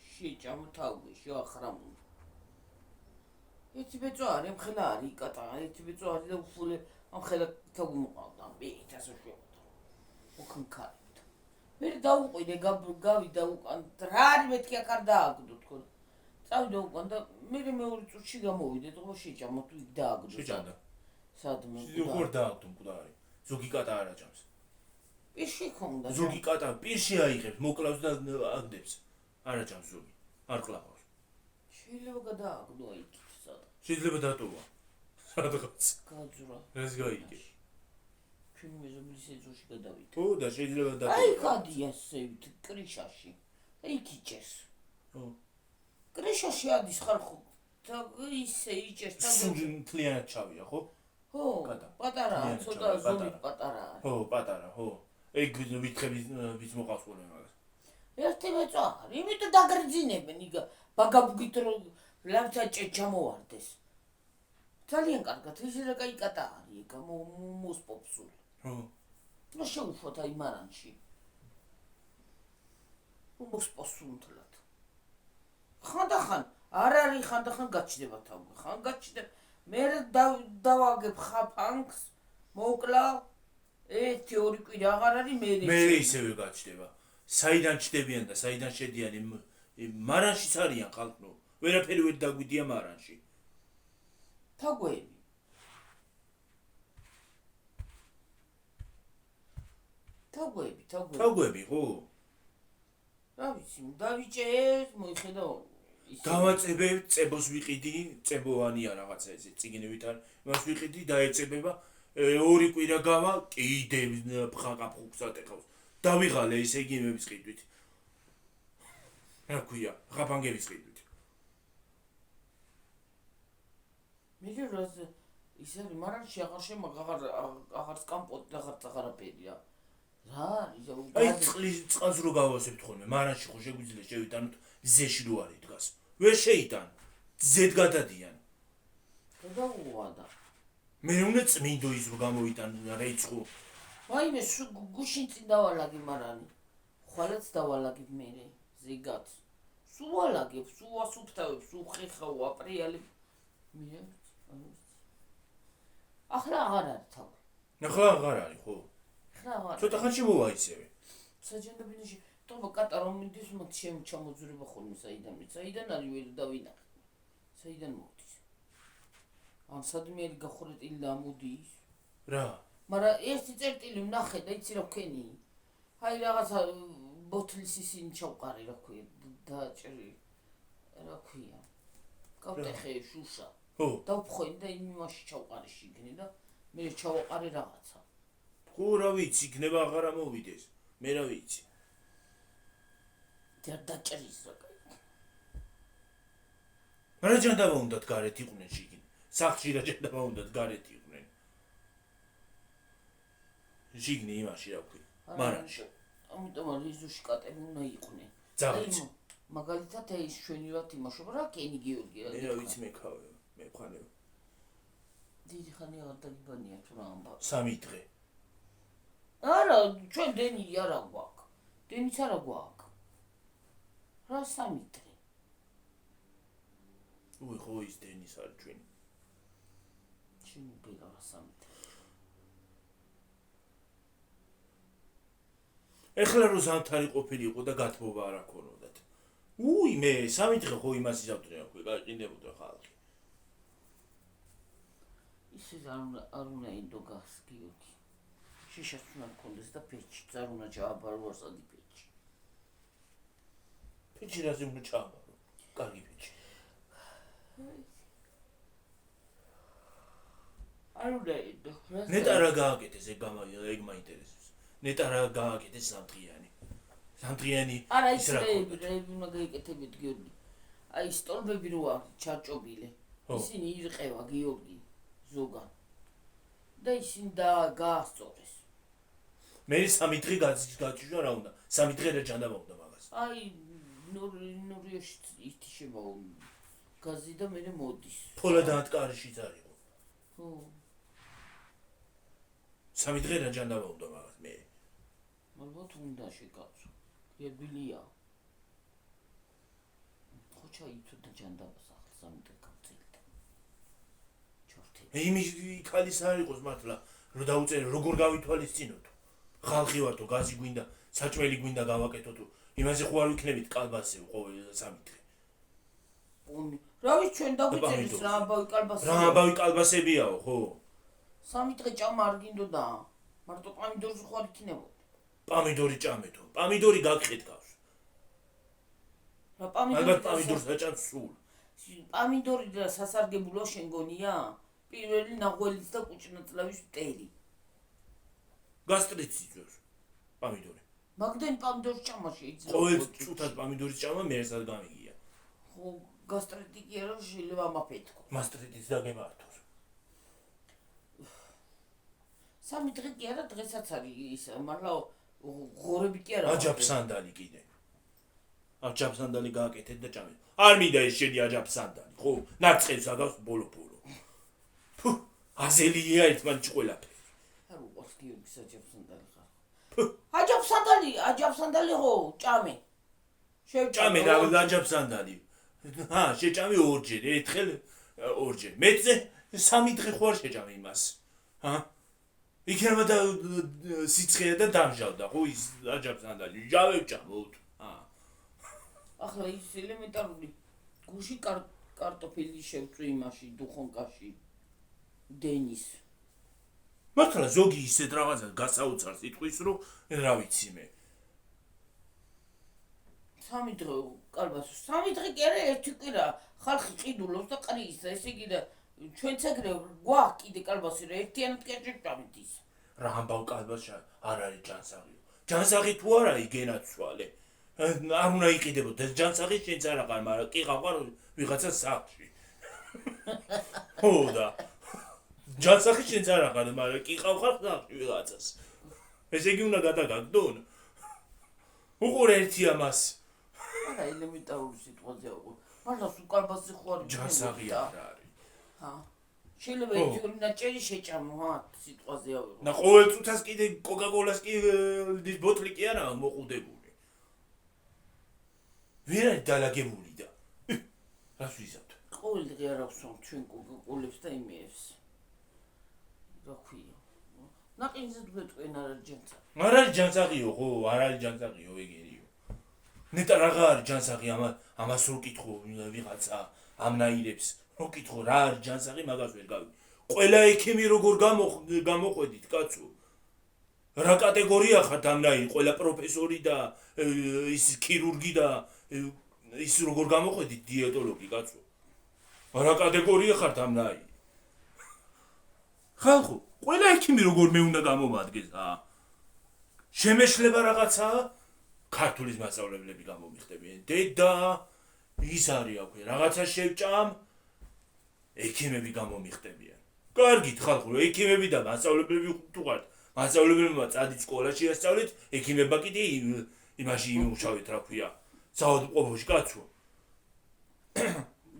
შეჭამ თავი, შეახრამო. ერთი ბეწო არის, ამხელა არის კატა, ერთი ბეწო არის და უფულე ამხელა თავი მოყავდა, მით ასე შევდა. უქნქარით. მე დაუყიდე გავიდა უკან, რა არის მეთქი აქ არ დააგდო თქო. წავიდა უკან და მე მეორე წუთში გამოვიდე, თქო შეჭამ თუ იქ დააგდო. შეჭამდა. სადმე. როგორ დააგდო მკვდარი. ზოგი კატა არ აჭამს. პირში ხონდა. ზოგი კატა პირში აიღებს, მოკლავს და აგდებს. არ აჭამს ზოგი. არ ყლავს. შეიძლება გადააგდო იქ სად. შეიძლება დატოვა. სადღაც. გაძრა. ეს გაიგე. ჩვენ მეზობლის ეძოში გადავიდე. ხო და შეიძლება დატოვა. აი გადია სევით კრიშაში. იქ იჭერს. ხო. კრიშაში ადის ხალხო. და ისე იჭერს და მთლიანად ჩავია, ხო? ხო, პატარაა, ცოტა ზომით პატარაა. ხო, პატარა, ხო. ეგ ვითხრების მოყავს ხოლმე მაგას. ერთი ბეწო არის, იმიტომ დაგრძინებენ იგ ბაგაბუგით რომ ლავცა ჩამოვარდეს. ძალიან კარგად, ისე რა კაი კატა არის, ეგ მოსპოპსული. ხო. და შეუშვათ აი მარანში. მოსპოსუნთლად. ხანდახან არ არის, ხანდახან გაჩნდება თავი, ხან გაჩნდება. მე დავაგებ ხაფანგს, მოკლა, ერთი ორი კვირა აღარ არის, მე ისევე გაჩნდება. საიდან ჩდებიან და საიდან შედიან მარანშიც არიან ხალხო. ვერაფერი ვერ დაგვიდია მარანში. თაგვები. თაგვები, თაგვები, ხო? რა ვიცი, დავიჭერ, მოიხედა დავაწებებ, წებოს ვიყიდი, წებოვანია რაღაცა ესე წიგნებიდან, იმას ვიყიდი და ეწებება, 2 კვირა გავა, კიდევ ფხაყაფხუქსად ეხავს. დავიღალე ესე იგი იმების ყიდვით. რა ქვია, ღაფანგების ყიდვით. მე რაზ ის არის, მაგრამ შეაღარ შემაღარ აღარ სკამპოტი და აღარ აღარაფერი რა. რა არის? აი წყალს რო გავასებთ ხოლმე, მარანში ხო შეგვიძლია შევიტანოთ ზეში რო არის დგას. ვერ შეიტან. ზედ გადადიან. გადაუღადა. მე უნდა წმინდო ის რო გამოვიტან რეიცხო. ვაიმე, გუშინ წინ დავალაგე მარანი. ხვალაც დავალაგებ მე ზეგაც. სულ ვალაგებ, სულ ასუფთავებ, სულ ხეხავ, აპრიალებ. მე ახლა აღარ არის თავი. ახლა აღარ არის ხო? ახლა აღარ. ცოტა ხანში მოვა ისევე. საჯანდობინაში თქო კატა რომ მიდის მათ შემოძრება ხოლმე საიდან არის ვერ დავინახე. საიდან მოდის? ან სადმიერი გახურეტილი და ამოდის? რა? მაგრამ ერთი წერტილი ვნახე და იცი რა ვქენი? აი რაღაცა ბოთლის ისინი ჩავყარი რა ქვია დააჭრი. რა ქვია? კავტეხე შუშა. ხო. დავფხვენი და იმაში ჩავყარი შიგნი და მე ჩავაყარე რაღაცა. ხო რა ვიცი, იქნება აღარ ამოვიდეს. მე რა ვიცი. დაჭრის რა კაი. რა ჯანდაბა უნდათ გარეთ იყვნენ შიგნი. სახლში რა ჯანდაბა უნდათ გარეთ იყვნენ. შიგნი იმაში რა ქვია. მარანში. ამიტომ რიზუში კატები უნდა იყვნენ. ძაღლიც. მაგალითად ეს ჩვენივად იმაშობა რა კენი გიორგი რა. მე რა ვიცი მეკავე, მე ვხანებ. დიდი ხანი აღარ დაგიბანია თუ რა ამბავ. 3 დღე. არა, ჩვენ დენი არა გვაქვს. დენიც არა გვაქვს. რა 3 დღე. უი ხო ის დენის არ ჩვენი. ჩვენი ბელა რა 3 დღე. ეხლა რო ზამთარი ყოფილიყო და გათბობა არ აქონოდათ. უი მე 3 დღე ხო იმას იზავდნენ რა ქვია, გაყინდებოდა ხალხი. ისე არ უნდა ინდო გას გიოგი. შიშას უნდა გქონდეს და პეჩი, არ უნდა ჩააბარო ასადი პეჩი. პეჩი რაზე უნდა ჩააბარო? კარგი პეჩი. არ უნდა ინდო. ნეტა რა გააკეთეს ეგ მაინტერესებს. ნეტა რა გააკეთეს სამდღიანი. სამდღიანი არა ის რეები უნდა გაიკეთებიეთ გიორგი. აი სტოლბები როა ჩარჭობილე. ისინი ირყევა გიორგი ზოგან. და ისინი გაასწორეს. მე 3 დღე გაჩვენა რა უნდა. 3 დღე რა ჯანდაბა უნდა მაგას. აი ნორიაში ითიშება გაზი და მე მოდის. ფოლადად კარიშიც არისო. ხო. 3 დღე რა ჯანდაბა უნდა მაგას მე. ალბათ უნდა შეკაცო. გებილია. ხოჩა ითოდა ჯანდაბას ახლა 3 დღე გავწელდა. ჩორთი. იმის ქალის არ იყოს მართლა, რომ დაუწერე როგორ გავითვალისწინოთ. ხალხი ვართო, გაზი გვინდა, საჭმელი გვინდა გავაკეთოთ. იმაზე ხო არ ვიქნებით კალბასზე ყოველ 3 დღე. რა ვიცი ჩვენ დაგვიწერეს რა ამბავი კალბასები. რა ამბავი კალბასებიაო, ხო? 3 დღე ჭამა არ გინდოდა. მარტო პამიდორს ხო არ იქნებოდა. პამიდორი ჭამეთო. პამიდორი გაგხეთ გავს. რა პამიდორი? ალბათ პამიდორს დაჭამს სულ. პამიდორი და სასარგებლო შენ გონია? პირველი ნაღველის და კუჭნაწლავის მტერი. გასტრიტს იწვევს პამიდორი. მაგდენ პამიდორს ჭამა შეიძლება. ყოველ წუთად პამიდორის ჭამა მერსად გამიგია. ხო, გასტრიტი კი არა, შეიძლება ამაფეთქო. მასტრიტიც დაგემართოს. 3 დღე კი არა, დღესაც არის ის, მაგრამ ღორები კი არა. აჯაფსანდალი კიდე. აჯაფსანდალი გააკეთეთ და ჭამეთ. არ მინდა ეს შენი აჯაფსანდალი, ხო? ნარცხებს აგავს ბოლო-ბოლო. ფუ, აზელია ერთმანეთში ყველაფერი. არ უყურს გიორგის აჯაფსანდალი ხარ. აჯაფსანდალი ხო, ჭამე. შევჭამე რა აჯაფსანდალი. ჰა, შეჭამე 2 ჯერ, ერთხელ 2 ჯერ. მეცე 3 დღე ხო არ შეჭამე იმას. ჰა? იქნება და სიცხეა და დამჟავდა, ხო ის აჯაფსანდალი. ჯავევჭამოთ. ჰა. ახლა ის ელემენტარული გუში კარტოფილი შევწვი იმაში დუხონკაში. დენის. მართლა ზოგი ისეთ რაღაცას გასაუცარ სიტყვის, რომ რა ვიცი მე. 3 დღე კალბასო 3 დღე კი არა 1 კვირა ხალხი ყიდულობს და ყრის და ესე იგი და ჩვენც ეგრე გვაქვს კიდე კალბასი რა ერთიანად კი არ შეჭამით ის რა ამბავ კალბასში არ არის ჯანსაღიო ჯანსაღი თუ არა იგენაცვალე არ უნდა იყიდებოდეს ჯანსაღი შენც არ აღარ მაგრამ კი ყავარ ვიღაცა სახლში ხო და ჯანსაღი შენც არ აღარ მაგრამ კი ყავარ სახლში ვიღაცას ესე იგი უნდა გადაგაგდონ უყურე ერთი ამას არა ელემენტარული სიტუაცია უყურე მაგრამ სულ კალბასი ხო არის ჯანსაღი არ არის ჰა შეიძლება ის ნაჭერი შეჭამო ხა სიტუაცია და ყოველ წუთას კიდე კოკაკოლას კი ის ბოთლი კი არა მოყუდებული ვერ არის დალაგებული და რას ვიზავთ ყოველ დღე არ ავსვამ ჩვენ კოკაკოლებს და იმეებს რა ქვია ნაყინზე გვეტყვენ არ არის ჯანსაღი არ არის ჯანსაღიო ხო არ არის ჯანსაღიო ეგერიო ნეტა რაღა არის ჯანსაღი ამას რო კითხო ვიღაცა ამნაირებს რო კითხო რა არის ჯანსაღი მაგას ვერ გავი ყველა ექიმი როგორ გამოყვედით კაცო რა კატეგორია ხართ ამნაირი ყველა პროფესორი და ის ქირურგი და ის როგორ გამოყვედით დიეტოლოგი კაცო რა კატეგორია ხართ ამნაირი ხალხო ყველა ექიმი როგორ მე უნდა გამომადგეს შემეშლება რაღაცაა ქართულის მასწავლებლები გამომიხდებიან დედა ის არის აქვე რაღაცა შევჭამ ექიმები გამომიხდებიან კარგით ხალხო ექიმები და მასწავლებლები თუ ხართ მასწავლებლებმა წადით სკოლაში ასწავლეთ ექიმებმა კიდე იმაში იმუშავეთ რა ქვია საავადმყოფოში კაცო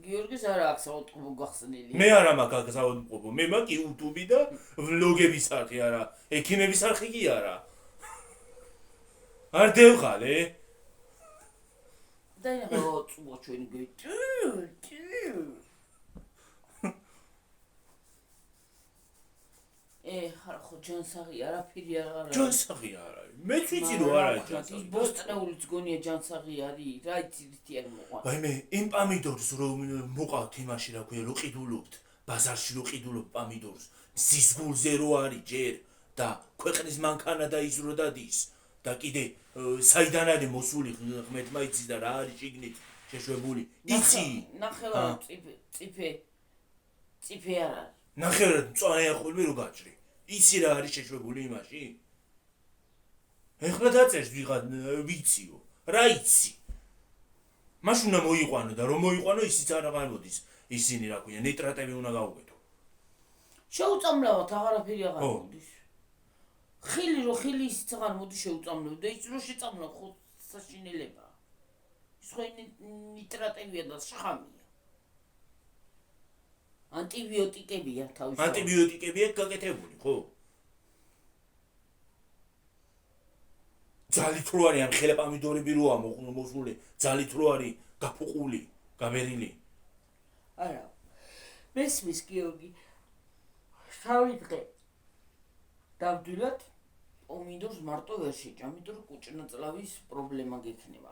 გიორგის არ აქვს საავადმყოფო გახსნილი მე არა მაქვს საავადმყოფო მე მაქვს YouTube და ვლოგების არხი არა ექიმების არხი კი არა არ დევხალე და რა წუო ჩვენი გეტი ხალხო ჯანსაღი არაფერი არ არის ჯანსაღი არ არის მე ვიცი რომ არ არის ჯანსაღი ის ბოსტნეულიც გონია ჯანსაღი არის რა იცი რითიანი მოყვა ვაიმე იმ პამიდორს რომ მოყავთ იმაში რა ქვია რო ყიდულობთ ბაზარში რო ყიდულობ პამიდორს მზის გულზე რო არის ჯერ და ქვეყნის მანქანა და ის რო დადის და კიდე საიდან არის მოსული ღმერთმა იცის და რა არის შიგნით შეშვებული იცი ნახევარ წიფე არ არის ნახევრად მწვანეა ხოლმე რო გაჭრი იცი რა არის შეშვებული იმაში ეხლა დაწერს ვიღა ვიციო რა იცი მაშ უნდა მოიყვანო და რომ მოიყვანო ისიც არ აღმოდის ისინი რა ქვია ნიტრატები უნდა გაუგეთო შეუწამლავად აღარაფერი აღარ მოდის ხილი რო ხილი ისიც აღარ მოდის შეუწამლავად და ის რო შეწამლავ ხო საშინელება ის ხო ნიტრატებია და შხამია ანტიბიოტიკებია თავის ანტიბიოტიკებია გაკეთებული ხო ძალით რო არის ამ ხელა პამიდორები როა მოსული ძალით რო არის გაფუყული გაბერილი არა მესმის გიორგი შავი დღე დავდვილად პომიდორს მარტო ვერ შეჭამ იმიტომ რომ კუჭნაწლავის პრობლემა გექნება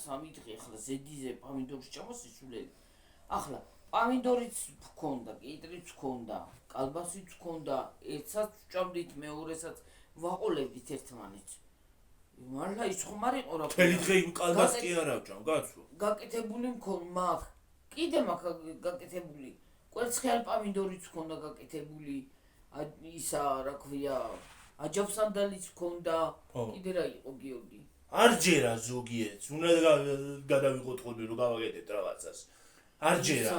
სამი დღე ახლა ზედიზე პომიდორს ჭამოს ისულელი ახლა პომიდორიც გქონდა კიტრიც გქონდა კალბასიც გქონდა ერთსაც ჭამდით მეორესაც ვაყოლებდით ერთმანეთს მართლა ის ხომ არ იყო რა თელი დღე იმ კალბას კი არ ავჭამ კაცო გაკეთებული მაქვს კიდე მაქვს გაკეთებული კვერცხიალ პომიდორიც გქონდა გაკეთებული ისა რა ქვია აჯავსანდალიც გქონდა კიდე რა იყო გიორგი არ ჯერა ზოგიერთს უნდა გადავიღოთ ხოლმე რომ გავაკეთეთ რაღაცას არ ჯერა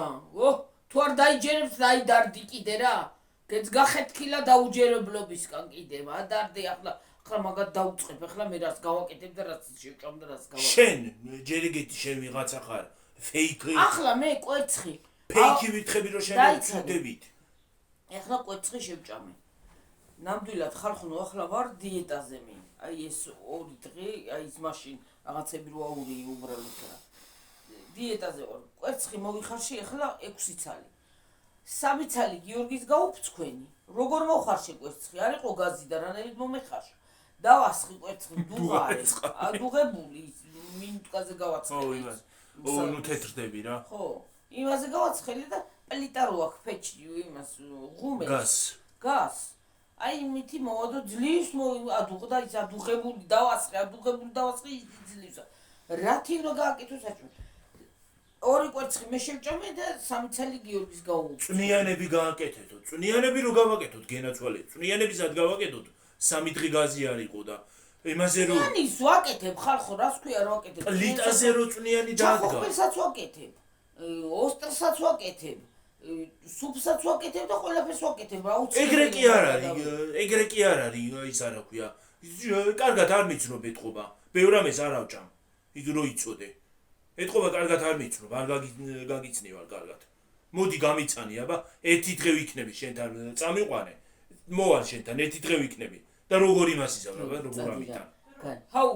თუ არ დაიჯერებს დაიდარდი კიდე რა გეც გახეთქილა დაუჯერებლობისგან კიდე ადარდი ახლა მაგათ დაუწყებ ახლა მე რას გავაკეთებ და რაც შევჭამ და რაც გავაკეთებ შენ ჯერიგეთი შენ ვიღაცა ხარ ფეიქი ახლა მე კვერცხი ფეიქი ვითხები რომ შენ ვწუდებით ახლა კვერცხი შევჭამე ნამდვილად ხალხო ახლა ვარ დიეტაზე მე აი ეს 2 დღე აი ის მაშინ რაღაცები რო აური უბრალოდ რა დიეტაზე ვარ კვერცხი მოვიხარში ახლა 6 ცალი 3 ცალი გიორგის გაუფცქვენი როგორ მოხარში კვერცხი არ იყო გაზი და რანაირად მომეხარში დავასხი კვერცხი დუღარეს ადუღებული მინუტკაზე გავაცხელი ნუ თეთრდები რა ხო იმაზე გავაცხელი და პლიტა რო აქვს ფეჩი იმას ღუმეს გას აი მითი მოვადო ძლივს ადუღდა ის ადუღებული დავასხი ის ძლივს რათი რო გააკეთო საჭმელი. ორი კვერცხი მე შევჭამე და 3 ცალი გიორგის გაუვუწე. წვნიანები გააკეთეთო. წვნიანები რო გავაკეთოთ გენაცვალე. წვნიანებისად გავაკეთოთ 3 დღე გაზი არ იყო და იმაზე რო წვნიანის ვაკეთებ ხალხო, რას ქვია რო ვაკეთებ? ლიტაზე რო წვნიანი დადგა. ჩახოხბილსაც ვაკეთებ. ოსტრსაც ვაკეთებ. სუპსაც ვაკეთებ და ყველაფერს ვაკეთებ. ეგრე კი არ არის, ის არა ქვია. კარგად არ მიცნობ ეთყობა. ბევრ ამას არ ავჭამ. იქ რო იცოდე. ეთყობა კარგად არ მიცნობ, არ გაგიცნევარ კარგად. მოდი გამიცანი, აბა, ერთი დღე ვიქნები შენთან წამიყვანე. მოვალ შენთან ერთი დღე ვიქნები და როგორ იმას იზამრა, როგორ ამითან. ჰაუ.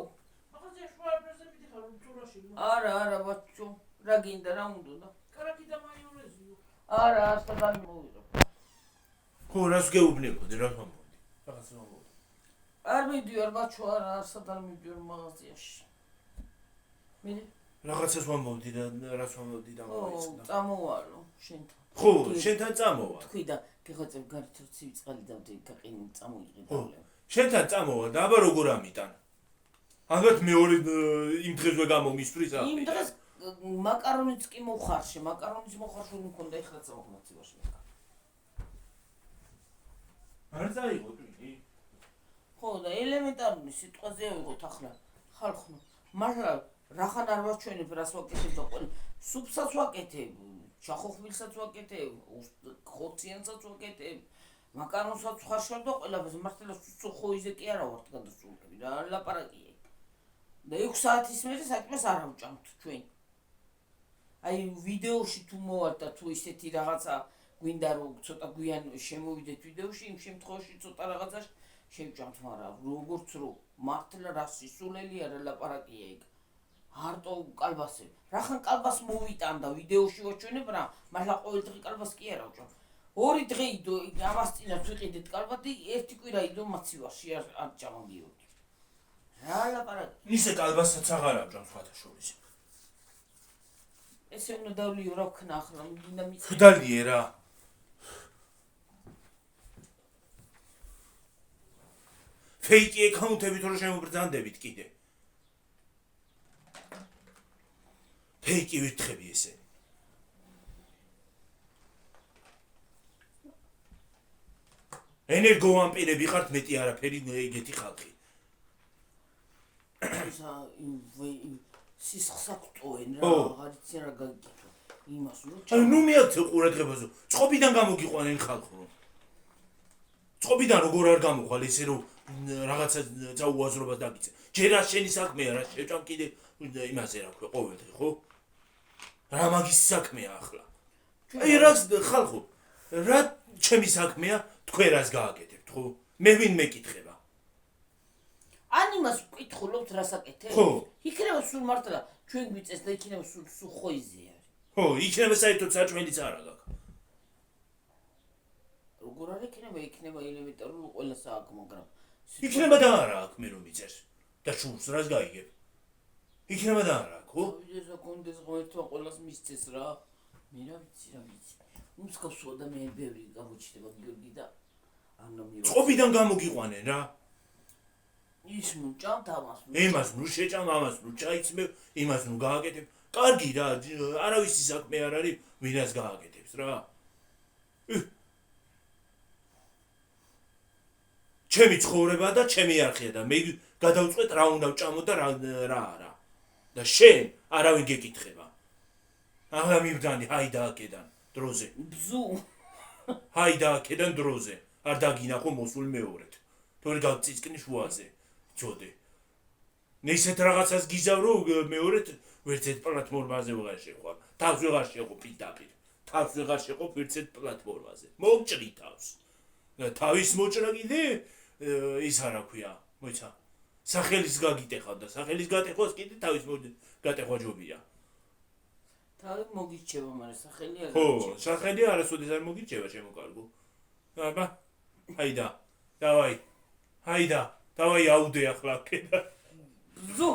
ახლა შუაფერზე მიდიხარ უწურაში. არა, ბაჭო, რა გინდა, რა უნდა? კარაკი და მაიონეზიო. არა, ასად არ მოვიდო. ხო, რას გეუბნებოდი, რა ვამბობდი? რაღაცა ვამბობდი. არ მიდიარ ბაჭო, არა, ასად არ მიდიარ მაღაზიაში. მე რაღაცას ვამბობდი და რას ვამბობდი და ო, წამოვალო შენთან. ხო, შენთან წამოვალ. თქვი და გიხოცებ გარეთ ცივი წყალი დავდე გაყინი წამოიღე ხო, დავლე. შენთან წამოვალ და აბა როგორ ამიტან? ალბათ მეორე იმ დღესვე გამომისვრის ახლა. იმ დღეს მაკარონიც კი მოხარშე, მაკარონის მოხარშული მქონდა ეხლა წამოღმაცივაში. არ წაიღო თქვი? ხო და ელემენტარული სიტყვაზე ავიღოთ ახლა ხალხო. მართლა რახან არ ვაჩვენებ რას ვაკეთებ და ყველა სუპსაც ვაკეთებ, ჩახოხბილსაც ვაკეთებ, ხორციანსაც ვაკეთებ, მაკარონსაც ვხარშავ და ყველაფერს მართლა სუხოიზე კი არა ვართ გადასულები რა ლაპარაკია. და 6 საათის მერე საჭმელს არ ავჭამთ ჩვენ. აი ვიდეოში თუ მოვალ და თუ ისეთი რაღაცა გვინდა რომ ცოტა გვიან შემოვიდეთ ვიდეოში, იმ შემთხვევაში ცოტა რაღაცა შევჭამთ, მაგრამ როგორც რო მართლა რა სისულელია რა ლაპარაკია ეგ. არტო კალბასი. რახან კალბას მოვიტან და ვიდეოში ვაჩვენებ რა, მაგრამ ყოველ დღე კალბას კი არ ავჭამ. 2 დღე იდო ამას წინათ ვიყიდეთ კალბატი, 1 კვირა იდო მაცივაში არ ჭამობიოდი. რა ლაპარაკი. ისე კალბასაც აღარ ავჭამ სხვათა შორის. ესე უნდა დავლიო რა ვქნა ახლა, მინდა მიწა. ხდალიე რა. ფეიკი აკაუნტებით რო შემობრძანდებით კიდე. ფეიკი ვითხები ესე. ენერგოვამპირები ხართ მეტი არაფერი ეგეთი ხალხი. ისა სისხლსაკტოენ რა, არ იცი რა გაგიკეთო. იმას აი ნუ მიაქცევ ყურადღებაზე. წყობიდან გამოგიყვანენ ხალხო. წყობიდან როგორ არ გამოხვალ ესე რომ რაღაცა წაუაზრობას დაგიცე. ჯერ რა შენი საქმეა რა შევჭამ კიდე იმაზე რა ქვია ყოველ დღე ხო? რა მაგის საქმეა ახლა? აი რა ხალხო, რა ჩემი საქმეა თქვენ რას გააკეთებთ ხო? მე ვინ მეკითხება? ან იმას ვკითხულობთ რას აკეთებ? ხო. იქნება სულ მართლა ჩვენ გვიწეს და იქნება სულ ხოიზე არის. ხო, იქნება საერთოდ საჭმელიც არ აქვს. როგორ არ იქნება ელემენტარული ყველას აქვს, მაგრამ იქნება და არა აქვს მე რომ იწეს. და შურს რას გაიგებ? იქნება და არა აქვს, ხო? ვიდეო კონდეს ღმერთმა ყველას მისცეს რა. მე რა ვიცი. მსგავს ადამიანი ბევრი გამოჩნდება გიორგი და ანუ წყობიდან გამოგიყვანენ რა. ის მუჭამთ ამას. იმას ნუ შეჭამ, ამას ნუ ჩაიცმევ, იმას ნუ გააკეთებ. კარგი რა, არავისი საქმე არ არის, ვინას გააკეთებს რა. ჩემი ცხოვრება და ჩემი არხია და მე გადავწყვეტ რა უნდა ვჭამო და რა არა. და შენ არავინ გეკითხება. ახლა მივდანი, ჰაიდა აქედან დროზე. ბზუ. ჰაიდა აქედან დროზე. არ დაგინახო მოსულ მეორედ. თორე გავწიწკნი შუაზე. ჯოდე. ნისეთ რაღაცას გიზავ რომ მეორედ ვერცეთ პლატფორმაზე ვეღარ შეხვარ. თავს ვეღარ შეხვო პირდაპირ. თავს ვეღარ შეხვო ვერცეთ პლატფორმაზე. მოვჭრი თავს. თავის მოჭრა კიდე ის არა ქვია, მოიცა. სახელის გაგიტეხავ და სახელის გატეხვას კიდე თავის გატეხვა ჯობია. თავი მოგიჩება, მაგრამ სახელი არ. ხო, სახელი არასოდეს არ მოგიჩება შემოკარგო. აბა, ჰაიდა. დავაი. ჰაიდა. დავაი აუდე ახლა აქედა. ბზუ.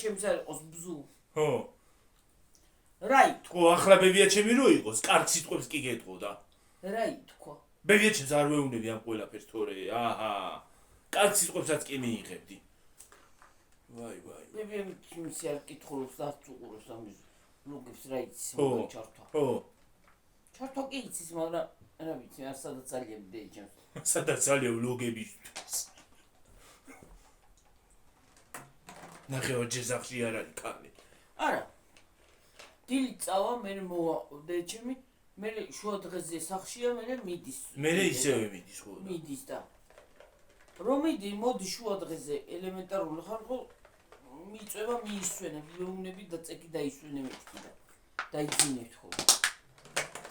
ჩემს არ იყოს ბზუ. ხო. რაი ხო, ახლა ბებია ჩემი რო იყოს, კარგ სიტყვებს კი გეტყო და. რაი თქვა. ბებია ჩემს არ ვეუბნები ამ ყველაფერს თორე. აჰა. კარგ სიტყვებსაც კი მიიღებდი. ვაი. ბებიამ იმისი არ კითხულობს და არც უყურებს ამის ლოგებს რა იცის ხო. ჩართვა. ხო. ჩართვა კი იცის, მაგრამ რა ვიცი, არ სადაც ძალიან დეჯავს. სადაც ძალიან ლოგებისთვის. ნახევარჯერ სახში არ არის კანი. არა. დილით წავა, მე მოვა დეჩემი, მე შუა დღეზე სახშია, მე მიდის. მე ისევე მიდის ხო. მიდის და რომ მიდი, მოდი შუა დღეზე ელემენტარული ხარ ხო მიწება მიისვენებ, ვეუნები და წეკი დაისვენებ და დაიძინებთ ხო.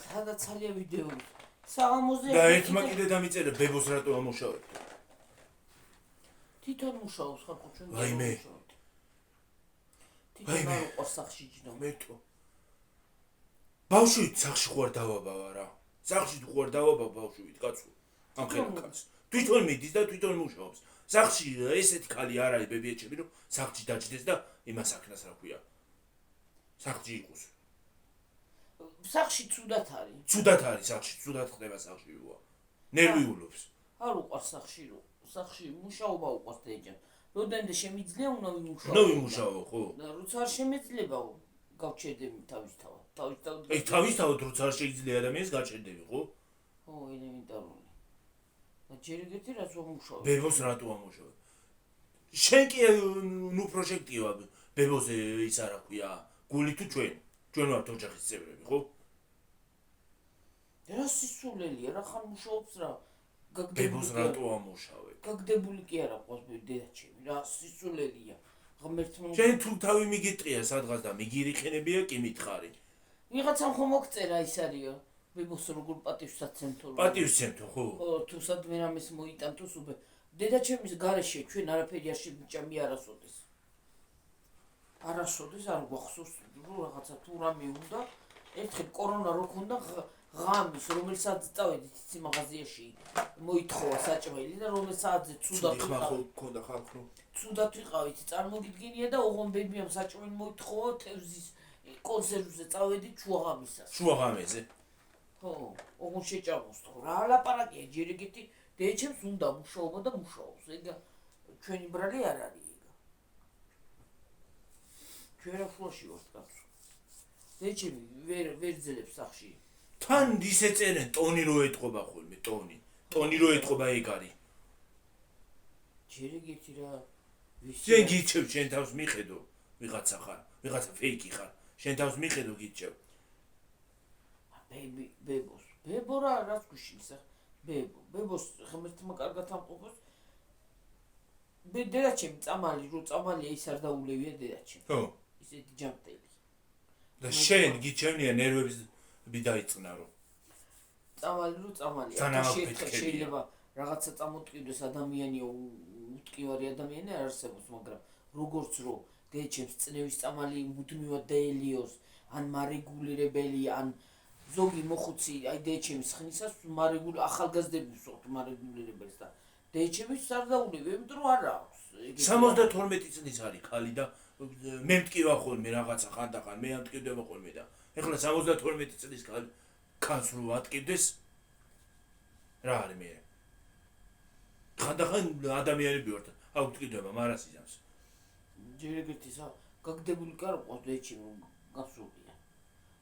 სადაც ძალიან ვიდეოები. საღამოზე და ერთმა კიდე დამიწერა ბებოს რატო ამუშავებ. თვითონ მუშაობს ხარ ხო ჩვენ ვაიმე. თვითონ არ უყურს სახში ჯნო. მეთო. ბავშვით სახში ხوار დავაბავა რა. სახში ხوار დავაბავა ბავშვით კაცო. ამ ხელკაც. თვითონ მიდის და თვითონ მუშაობს. სახში ესეთი ხალი არ არის ბებიაჩები რომ სახში დაჭდეს და იმას აქნას რა ქვია. სახში იყოს. სახში ცუდად არის. ცუდად არის სახში, ცუდად ხდება სახში უა. ნერვიულობს. არ უყურს სახში რომ სახში მუშაობა უყურს დეჯა. როდენდე შემიძლია უნდა ვიმუშაო. ნუ ვიმუშაო ხო? და როცა არ შემეძლება გავჩერდები თავისთავად. აი თავისთავად როცა არ შეიძლება ადამიანს გაჩერდები ხო? ხო, ელემენტარული. და ჯერ ეგეთი რაც ვამუშავებ. ბებოს რატო ამუშავებ? შენ კი ნუ პროჟექტია ბებოზე ის არა ქვია. გული თუ ჩვენ ვართ ოჯახის წევრები ხო? რა სისულელია, რა ხან მუშაობს რა. ბებოს რატო ამუშავებ? გაგდებული კი არა ყავს დედაჩემი, რა სისულელია. ღმერთმა შენ თუ თავი მიგიტყია სადღაც და მიგირიხენებია კი მითხარი. ვიღაცამ ხომ მოგწერა ის არისო. ბებოს როგორ პატივსაცემთო. პატივსცემთო ხო? ხო, თუ სადმე რამეს მოიტან თუ სუბე. დედაჩემის გარეშე ჩვენ არაფერი არ შეგვიჭამი არასოდეს. არასოდეს არ გვახსოვს რომ რაღაცა თუ რამე უნდა. ერთხელ კორონა რო ქონდა ღამის, რომელსაც წავედით იცი მაღაზიაში, მოითხოვა საჭმელი და რომელსაც ცუდად ქონდა ხალხო. ცუდად ვიყავით, წარმოგიდგენია და ოღონ ბებიამ საჭმელი მოითხოვა თევზის კონსერვზე წავედით შუაღამისას. შუაღამეზე. ხო, ოღონ შეჭამოს ხო. რა ლაპარაკია, ჯერ ეგეთი დეჩემს უნდა მუშაობა და მუშაობს. ეგა ჩვენი ბრალი არ არის ეგა. ჩვენ რა ფლოში ვართ კაცო. დეჩემი ვერ ძლებს სახში. თან ისე წერენ ტონი რო ეთყობა ხოლმე ტონი. ტონი რო ეთყობა ეგ არის. ჯერ ეგეთი რა შენ გიჩევ შენ თავს მიხედო ვიღაცა ხარ, ვიღაცა ფეიკი ხარ. შენ თავს მიხედო გიჩევ. ბებოს. ბებო რაც გუშინს ბებოს ღმერთმა კარგად ამყოფოს. დედაჩემი წამალი რო წამალია ის არ დაულევია დედაჩემი. ხო. ისეთი ჯანტელი. და შენ გიჩევნია ნერვების დაიწყნა რომ. წამალი რო წამალია. შეიძლება რაღაცა წამოტყიდეს ადამიანი უტყივარი ადამიანი არ არსებობს, მაგრამ როგორც რო დედაჩემს წნევის წამალი მუდმივად დაელიოს, ან მარეგულირებელი, ან ზოგი მოხუცი აი დედაჩემის ხნისას მარეგულ ახალგაზრდები ვსვათ მარეგულირებელს და დედაჩემის არ დაულევია, იმიტომ რომ არ აქვს. 72 წლის არის ხალი და მე მტკივა ხოლმე რაღაცა ხანდახან მე ამტკივდება ხოლმე და ეხლა 72 წლის ქანს რო ატკივდეს რა არის მე ხანდახან ადამიანები ვართ აუ მტკივდება მარას იზამს ჯერ ეგეთი გაგდებული კარ ყავს დედაჩემი გასულია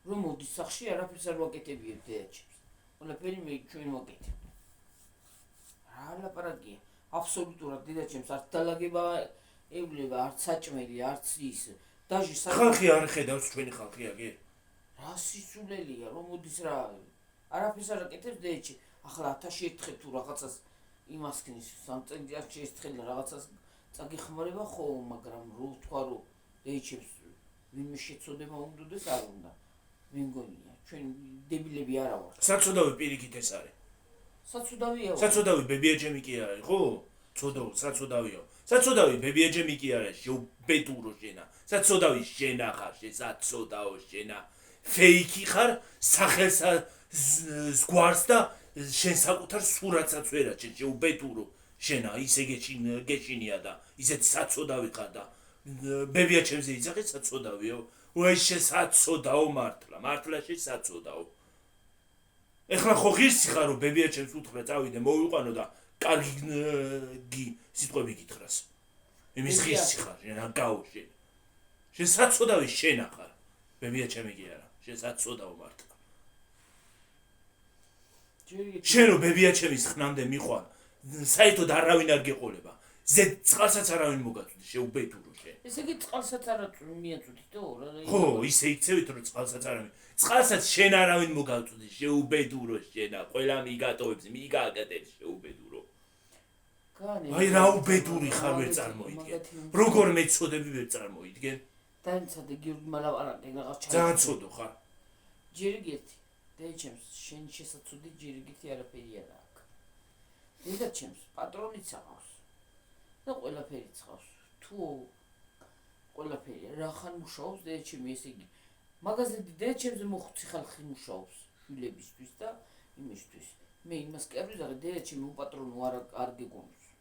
რომ მოდის სახში არაფერს არ ვაკეთებია დედაჩემს ყველაფერი მე ჩვენ ვაკეთებ რა ლაპარაკია აბსოლუტურად დედაჩემს არც დალაგება ევლება არც საჭმელი არც ის დაჟე ხალხი არ ხედავს ჩვენი ხალხი აგერ რა სისულელია რომ მოდის რა არაფერს არ აკეთებს დედაჩი ახლა 1000 ერთხელ თუ რაღაცას იმას ქნის სამწენდი არ შეესთხელა რაღაცას წაგიხმარება ხო მაგრამ რო თქვა რომ დედაჩემს ვინმე შეწოდება უნდადეს არ უნდა ვინგონია ჩვენ დებილები არა ვართ საწოდავი პირიქით ეს არის საწოდავია საწოდავი ბებიაჯემი კი არის ხო ცოდო საწოდავიო საწოდავი ბებიაჯემი კი არის ბედურო შენა საწოდავი შენა ხარ საწოდაო შენა ფეიკი ხარ სახელს ზგვარს და შენ საკუთარ სურათსაც ვერ აჩენ შეუბედურო შენა ისე გეშინია და ისეთ საწოდავი ხარ და ბებიაჯემზე იცახე საწოდავიო უაი შესაწოდაო მართლა შესაწოდაო ეხლა ხო ღირსი ხარ რომ ბებიაჯემს უთხრა წავიდე მოვიყვანო და კარგი სიტყვები გითხრას იმის ღირსი ხარ შენ აკაო შენ შენ საწოდავი შენ ახარ ბებია ჩემი კი არა შენ საწოდავ მართლა შენ რო ბებია ჩემის ხნამდე მიყვან საერთოდ არავინ არ გეყოლება ზე წყალსაც არავინ მოგაწვდი შეუბედურო შენ ესე იგი წყალსაც არ მიაწვდითო ხო ისე იქცევით რომ წყალსაც არავინ წყალსაც შენ არავინ მოგაწვდი შეუბედურო შენა ყველა მიგატოვებს მიგააკეთებს შეუბედურო აი რა უბედური ხარ ვერ წარმოიდგენ როგორ მეცოდები ვერ წარმოიდგენ დაიცადე გიორგი მალაპარაკე რაღაც ჩაი ძალიან ცოდო ხარ ჯერიგეთი დედაჩემს შენ შესაძუდი ჯერიგეთი არაფერი არ აქვს დედაჩემს პატრონიც აღავს და ყველაფერი ცხავს თუ ყველაფერი რახან მუშაობს დედაჩემი ესე იგი მაგაზე დედაჩემზე მოხუცი ხალხი მუშაობს შვილებისთვის და იმისთვის მე იმას კი არ ვიზაღე დედაჩემი უპატრონო არ გეგონოს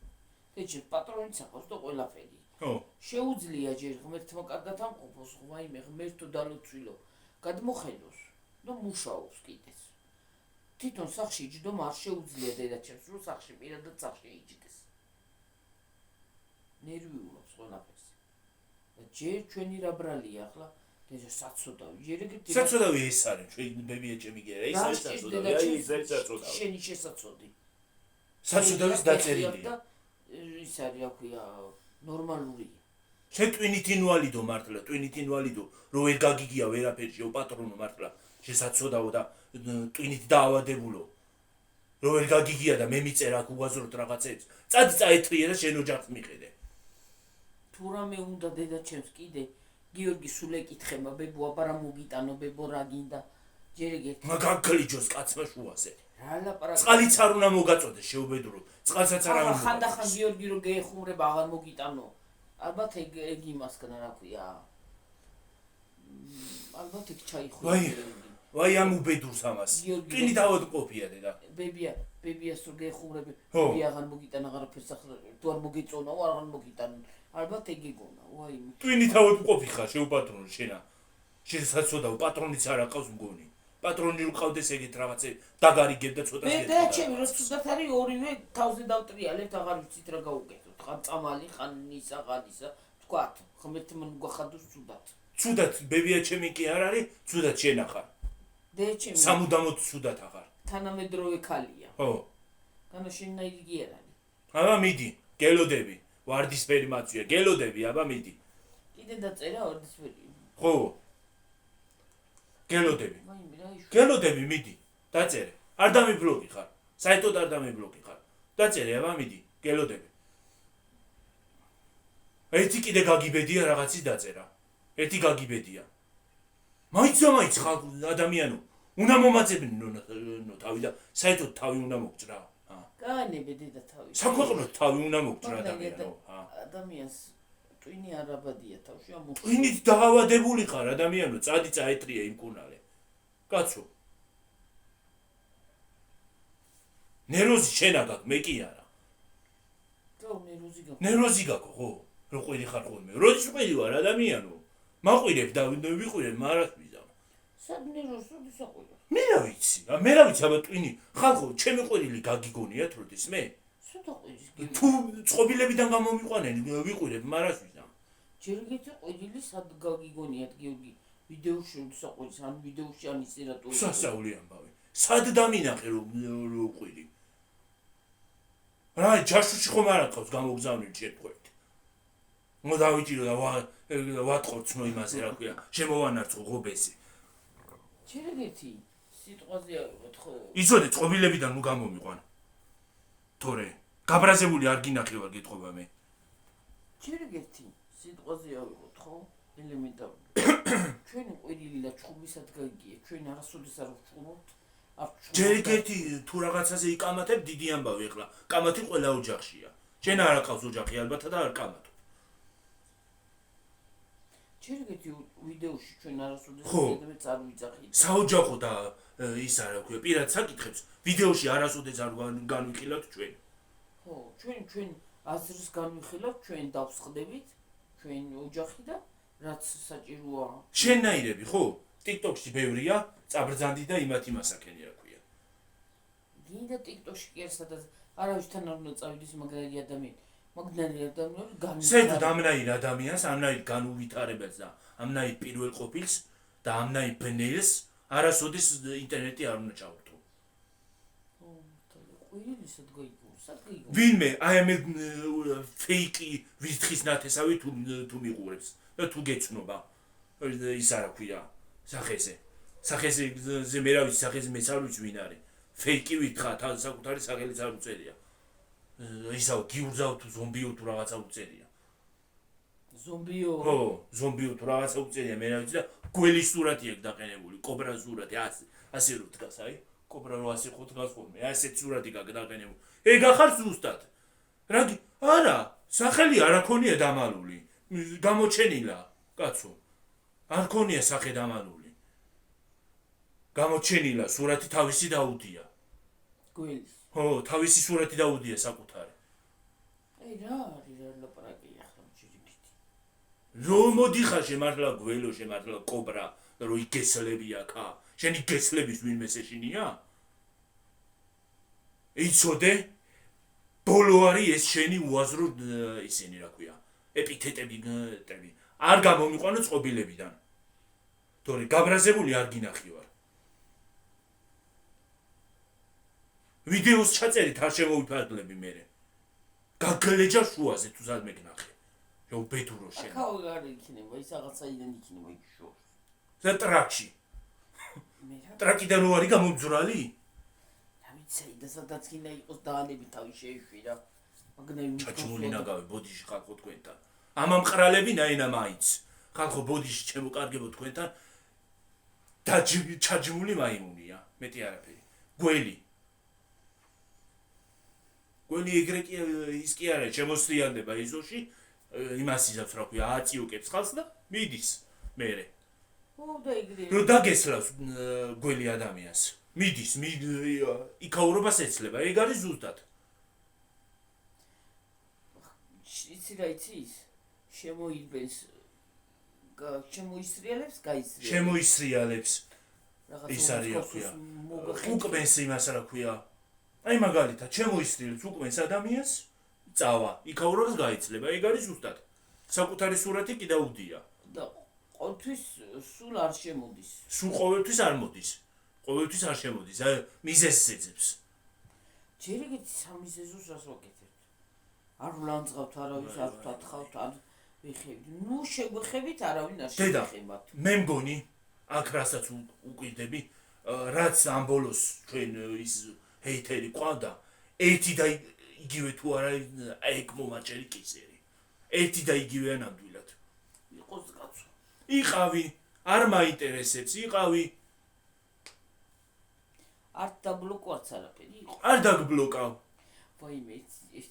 დედაჩემს პატრონიც აღავს და ყველაფერი ხო შეუძლია ჯერ ღმერთმა კარგად ამყოფოს ვაიმე ღმერთო დალოცვილო გადმოხედოს და მუშაობს კიდეც თვითონ სახში იჯდომა არ შეუძლია დედაჩემს რომ სახში პირადად სახში იჯდეს ნერვიულობს ყველაფერს და ჯერ ჩვენი რა ბრალია ახლა დედა საწოდავი ჯერ ეგეთი საწოდავი ეს არის ჩვენ ბებია ჩემი კი არა ის არის საწოდავი აი ეს არის საწოდავი შენი შესაძოდი საწოდავის დაწერილია ის არის აქვია ნორმალური შენ ტვინით ინვალიდო მართლა ტვინით ინვალიდო რო ვერ გაგიგია ვერაფერი შე პატრონო მართლა შესაძოდავო და ტვინით დაავადებულო რო ვერ გაგიგია და მე მიწერა აქ უაზროთ რაღაცებს წადი წაეთრიე და შენ ოჯახს მიხედე თუ რამე უნდა დედაჩემს კიდე გიორგი სულ ეკითხება ბებო აბარა მოგიტანო ბებო რა გინდა ჯერ ეგეთი მაგაგლიჯოს კაცმა შუაზე რა ლაპარაკი წყალიც არ უნდა მოგაწოდე შეუბედურო წყალსაც არ უნდა ხანდახან გიორგი რო გეეხუმრება აღარ მოგიტანო ალბათ ეგ იმასკნა რა ქვია ალბათ იქ ჩაიხურა ვაი ამ უბედურს ამას ტვინი დავადყოფია დედა ბებიას რო გეეხუმრები ბებია აღარ მოგიტან აღარაფერს ახლა თუ არ მოგეწონაო აღარ მოგიტან ალბათ ეგ ეგონა ვაი ტვინი დავადყოფი ხარ შეუპატრონო შენა შესაძოდავ პატრონიც არ აყავს მგონი პატრონი რო ყავდეს ეგეთ რაღაცე დაგარიგებ და ცოტა მე და ჩემი რო ცუდად არის ორივე თავზე დავტრიალებ აღარ ვიცით რა გავუკეთოთ ხან წამალი ხან ისა თქვათ ღმერთმა გვახადოს ცუდად ბებია ჩემი კი არ არის ცუდად შენ ახარ დედაჩემი სამუდამოდ ცუდად ახარ თანამედროვე ქალია ხო განა შენნაირი კი არ არის აბა მიდი გელოდები ვარდისფერი მაწვია გელოდები აბა მიდი კიდე დაწერა ვარდისფერი ხო გელოდები ვაიმე რა იშ გელოდები მიდი დაწერე არ დამიბლოკი ხარ საერთოდ არ დამიბლოკი ხარ დაწერე აბა მიდი გელოდები ერთი კიდე გაგიბედია რაღაცის დაწერა ერთი გაგიბედია მაიც ხალხ ადამიანო უნდა მომაწებინო თავი და საერთოდ თავი უნდა მოგჭრა გაანებე დედა თავი საქვეყნოდ თავი უნდა მოგჭრა ადამიანო ადამიანს ტვინი არაბადია თავში ამოშ ტვინით დაავადებული ხარ ადამიანო წადი წაეტრია იმ კუნალე კაცო ნეროზი შენა გაქვს მე კი არა ნეროზი გაქვს ხო რო ყვირი ხარ ხოლმე როდის ყვირი ვარ ადამიანო მაყვირებ და ვიყვირებ მარას ვიზამ სად ნეროზი როდის აყვირებ მე რა ვიცი აბა ტვინი ხალხო ჩემი ყვირილი გაგიგონიათ როდის მე სად აყვირის თუ წყობილებიდან გამომიყვანენ ვიყვირებ მარას ვიზამ ჯერ ეგეთი ყვირილი სად გაგიგონიათ გიორგი ვიდეოში როდის აყვირის ან ვიდეოში ან ისე რატო სასწაული ამბავი სად დამინახე რო ყვირი რა ჯაშუში ხომ არ აკავს გამოგზავნილი შეთხეთ მოდავიჭირო და ვატყორცნო იმაზე რა ქვია შემოვანარცხო ღობესი ჯერ ეგეთი სიტყვაზე ავიღოთ ხო იცოდე წყობილებიდან ნუ გამომიყვან თორე გაბრაზებული არ გინახე ვარ გეტყობა მე ჯერ ეგეთი სიტყვაზე ავიღოთ ხო ელემენტარული ჩვენი ყვირილი და ჩხუბისად გაგიგია ჩვენ არასოდეს არ ვჩხუბობთ ჯერ ეგეთი თუ რაღაცაზე იკამათებ დიდი ამბავი ახლა კამათი ყველა ოჯახშია შენ არ აყავს ოჯახი ალბათ და არ კამათობ ჯერ ეგეთი ვიდეოში ჩვენ არასოდეს იმედმეც არ ვიძახით საოჯახო და ის არა ქვია პირად საკითხებს ვიდეოში არასოდეს არ განვიხილავთ ჩვენ ხო ჩვენ აზრს განვიხილავთ ჩვენ დავსხდებით ჩვენ ოჯახი და რაც საჭიროა შენნაირები ხო TikTok-ში ბევრია წაბრძანდი და იმას აქენი რა ქვია გინდა TikTok-ში კი არ სადაც არავისთან არ უნდა წავიდეს მაგარი ადამიანი მაგნარი ადამიანი საერთოდ ამნაირ ადამიანს, ამნაირ განუვითარებელს და ამნაირ პირველ ყოფილს და ამნაირ ბნელს არასოდეს ინტერნეტი არ უნდა ჩავრთო. ყვირილისად გაიგო, სად გაიგო? ვინმე აი ამ ფეიკი ვირთხის ნათესავი თუ მიყურებს და თუ გეცნობა ის არა ქვია სახეზე. სახეზე მე რა ვიცი, სახეზე მეც არ ვიცი ვინ არის. ფეიკი ვირთხა თან საკუთარი სახელიც არ უწერია. ისაო გიურზავ თუ ზომბიო თუ რაღაცა უწერია. ზომბიო? ხო, ზომბიო თუ რაღაცა უწერია, მე რა ვიცი და გველის სურათი აქვს დაყენებული, კობრას სურათი, ასე რო დგას, აი, კობრა რო ასე ხო დგას ხოლმე, ასეთ სურათი გაქვს დაყენებული. ეგ ახარ ზუსტად. არა, სახელი არ აქონია დამალული, გამოჩენილა, კაცო. არ ქონია სახე დამალული. გამოჩენილა, სურათი თავისი დაუდია. გველის. ხო, თავისი სურათი დაუდია საკუთარი. აი რა არის რა ლაპარაკი ახლა ჯირიგითი. რომ მოდიხარ შემართლა გველო, შემართლა კობრა, რო იგესლებია ხა. შენი გესლების ვინმე შეშინია? იცოდე? ბოლო არის ეს შენი უაზრო ისინი რა ქვია. ეპითეტები, არ გამომიყვანო წყობილებიდან. თორე გაბრაზებული არ გინახი ვარ. ვიდეოს ჩაწერით არ შემოვიფარგლები მერე. გაგლეჯა შუაზე თუ ზად მეკნახე. რომ ბედურო შენ. ახლა არ იქნება, ის რაღაცაიდან იქნება იქ შორს. და ტრაკში. მე რა ტრაკიდან რო არის გამომძვრალი? რა ვიცი, და სადაც კიდე იყოს დაანები თავი შეეშვირა. მაგნაი ჩაჭმული ნაგავი ბოდიში ხალხო თქვენთან. ამამყრალები ნაინა მაინც. ხალხო ბოდიში ჩემო კარგებო თქვენთან. და ჩაჭმული მაიმუნია, მეტი არაფერი. გველი. გველი ეგრე კი ის კი არა, შემოსრიალდება ეზოში, იმას იზავს რა ქვია, აწიუკებს ხალხს და მიდის მერე. ო და ეგრე. რო დაგესლავს გველი ადამიანს. მიდის, იქაურობას ეცლება. ეგ არის ზუსტად. იცი რა იცის? შემოიბენს შემოისრიალებს, გაისრიალებს. შემოისრიალებს. ის არის რა ქვია. უკმენს იმას რა ქვია. აი მაგალითად, შემოისრიალებს უკმენს ადამიანს, წავა, იქაურობას გაიცლება. ეგ არის ზუსტად. საკუთარი სურათი კიდე უდია. და ყოველთვის სულ არ შემოდის. სულ ყოველთვის არ მოდის. ყოველთვის არ შემოდის. აი მიზეზს ეძებს. ჯერ ეგეთი სამიზეზოს რას ვაკეთებთ? არ ვლანძღავთ არავის, არ ვთათხავთ, არ ვიხევთ. ნუ შეგვეხებით არავინ არ შეგეხებათ. მე მგონი, აქ რასაც უკვირდები, რაც ამ ბოლოს ჩვენ ის ჰეიტერი ყავდა, ერთი და იგივე თუ არა ეგ მომაჭერი კისერი. ერთი და იგივეა ნამდვილად. იყოს კაცო. იყავი, არ მაინტერესებს, იყავი. არ დაბლოკوارც არაფერი იყო. არ დაგბლოკავ. ვაიმე, ეს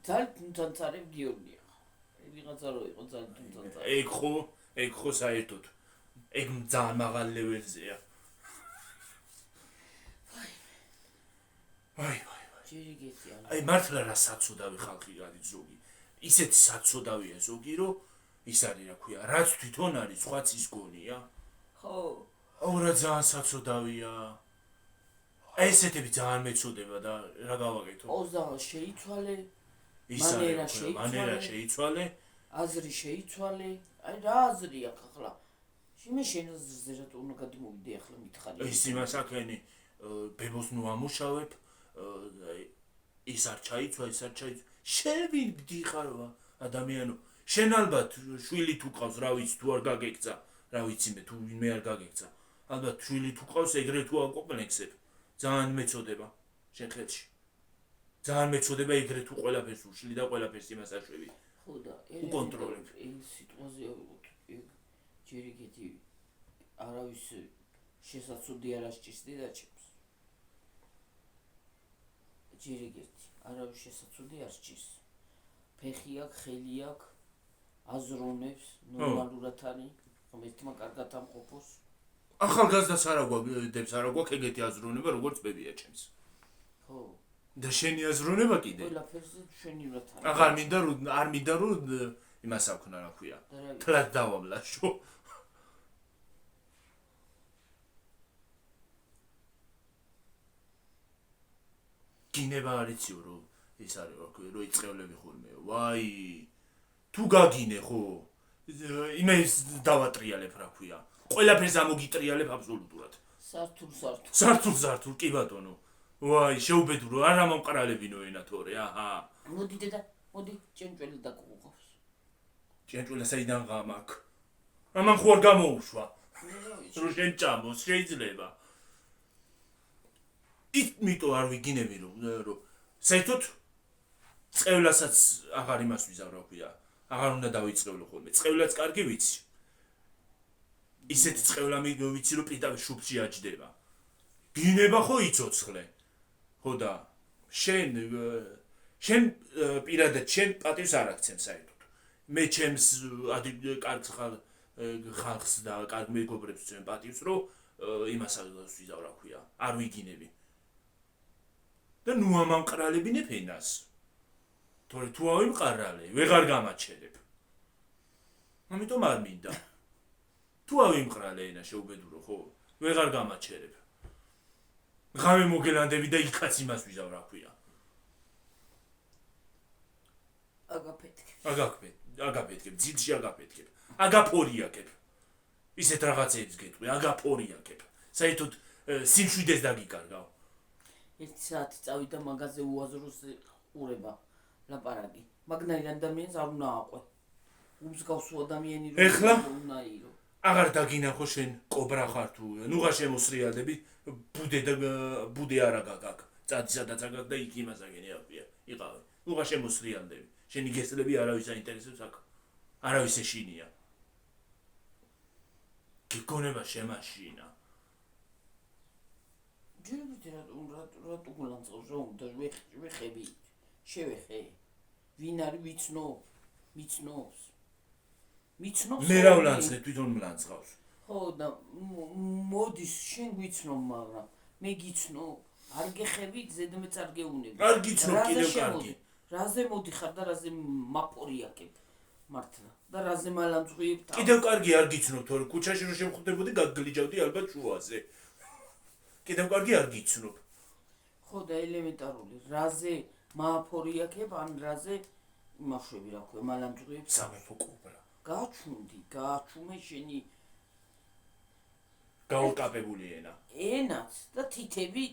ძალიან თუნთანცარებ გიორგია. ვიღაცა რო იყო ძალიან თუნთანცარებ. ეგ ხო საერთოდ. ეგ ძალიან მაღალ ლეველზეა. ვაი. ჯერიგეთი არა. აი მართლა რა საცოდავი ხალხი არის ზოგი. ისეთი საცოდავია ზოგი, რომ ის არის რა ქვია, რაც თვითონ არის, სხვაც ის გონია. ხო. აუ რა ძალიან საცოდავია. ესეთები ძალიან მეწოდება და რა გავაკეთო? ოზა შეიცვალე, ის არის, მანერა შეიცვალე. აზრი შეიცვალე. აი რა აზრი აქვს ახლა? შენ აზრზე რატო უნდა გადმოვიდე ახლა მითხარი? ის იმას აქენი ბებოს ნუ ამუშავებ. ის არ ჩაიცვა, ის არ ჩაიცვა. შენ ვინ გდიხარვა ადამიანო? შენ ალბათ შვილი თუ ყავს, რა ვიცი, თუ არ გაგეკცა, რა ვიცი მე, თუ ვინმე არ გაგეკცა. ალბათ შვილი თუ ყავს, ეგრე თუ აკომპლექსებ. ძალიან მეწოდება შენ ხელში. ძალიან მეწოდება ეგრე თუ ყველაფერს უშლი და ყველაფერს იმას აშვები. ხო და უკონტროლებ. ეს სიტუაცია ჯერიგეთი არავის შესაძლოდი არ ასჭირდი და ჩემს. ჯერიგეთი არავის შესაძლოდი არ სჭირს. ფეხი აქვს, ხელი აქვს, აზროვნებს, ნორმალურად არის, ღმერთმა კარგად ამყოფოს. ახალგაზრდას არა გვაქვს, არა გვაქვს ეგეთი აზროვნება, როგორც ბებია ჩემს. ხო. და შენი აზროვნება კიდე? ყველაფერზე შენივრად არის. აღარ მინდა რომ იმას აქვს რა ქვია. თლად დავამლაშო. გინება არიციო რომ ის არის რო იწევლები ხოლმე ვაი თუ გაგინე ხო იმეს დავატრიალებ რა ქვია ყველაფერს ამოგიტრიალებ აბსოლუტურად სართულ კი ბატონო ვაი შეუბედურო არ ამამყრალებინო ენა თორე აჰა მოდი დედა მოდი ჭენჭველი დაგუყავს ჭენჭველი საიდან გამაკ ამან ხო არ გამოუშვა რო შენ ჭამოს შეიძლება იტმიტო არ ვიგინები რომ საერთოდ წევლასაც აღარ იმას ვიზავ რა ქვია აღარ უნდა დავიწყევლო ხოლმე წევლაც კარგი ვიცი ისეთი წევლა ვიცი რომ პირდაპირ შუბში აჯდება გინება ხო იცოცხლე ხო და შენ პირადად შენ პატივს არ აქცევ საერთოდ მე ჩემს კარგ ხალხს და კარგ მეგობრებს ვცემ პატივს რომ იმასაც ვიზავ რა ქვია არ ვიგინები და ნუ ამამყრალებინებ ენას თორე თუ ავიმყარალე ვეღარ გამაჩერებ ამიტომ არ მინდა თუ ავიმყრალე ენა შეუბედურო ხო ვეღარ გამაჩერებ ღამე მოგელანდები და იქაც იმას ვიზავ რა ქვია აგაფეთქებ ძილში აგაფეთქებ აგაფორიაკებ ისეთ რაღაცებს გეტყვი აგაფორიაკებ საერთოდ სიმშვიდეს დაგიკარგავ ერთი საათი წავიდა მაღაზიაზე უაზროს ყურება ლაპარაკი მაგნაირ ადამიანს არ უნდა აყვე უმსგავსო ადამიანი რომ ეხლა უნდა ირო აღარ დაგინახო შენ კობრა ხარ თუ ნუღა შემოსრიალდები ბუდე არა გაგაკ წადი სადაც აგაკ და იქ იმას აგენი აფია იყავი ნუღა შემოსრიალდები შენი გესლები არავის აინტერესებს აქ არავის ეშინია გიგონება შემაშინა რატო გულანძღავს რომ და ვეხები შევეხე ვინ არის მიცნობს მე რა ვლანძღე თვითონ მლანძღავს ხო და მოდის შენ გვიცნობ მაგრამ მე გიცნობ არ გეხები ზედმეც არ გეუნები არ გიცნობ კიდევ კარგი რაზე მოდიხარ და რაზე მაპორიაკებ მართლა და რაზე მალანძღვიებ კიდევ კარგი არ გიცნობ თორე ქუჩაში რომ შევხვდებოდი გაგლიჯავდი ალბათ შუაზე კიდევ კარგი არ გიცნობ ხო და ელემენტარული რაზე მააფორიაკებ ან რაზე იმაშვები რა ქვია მალანძღვიებ სამეფო კუბრა გაჩუმე შენი გაუკაპებული ენაც და თითები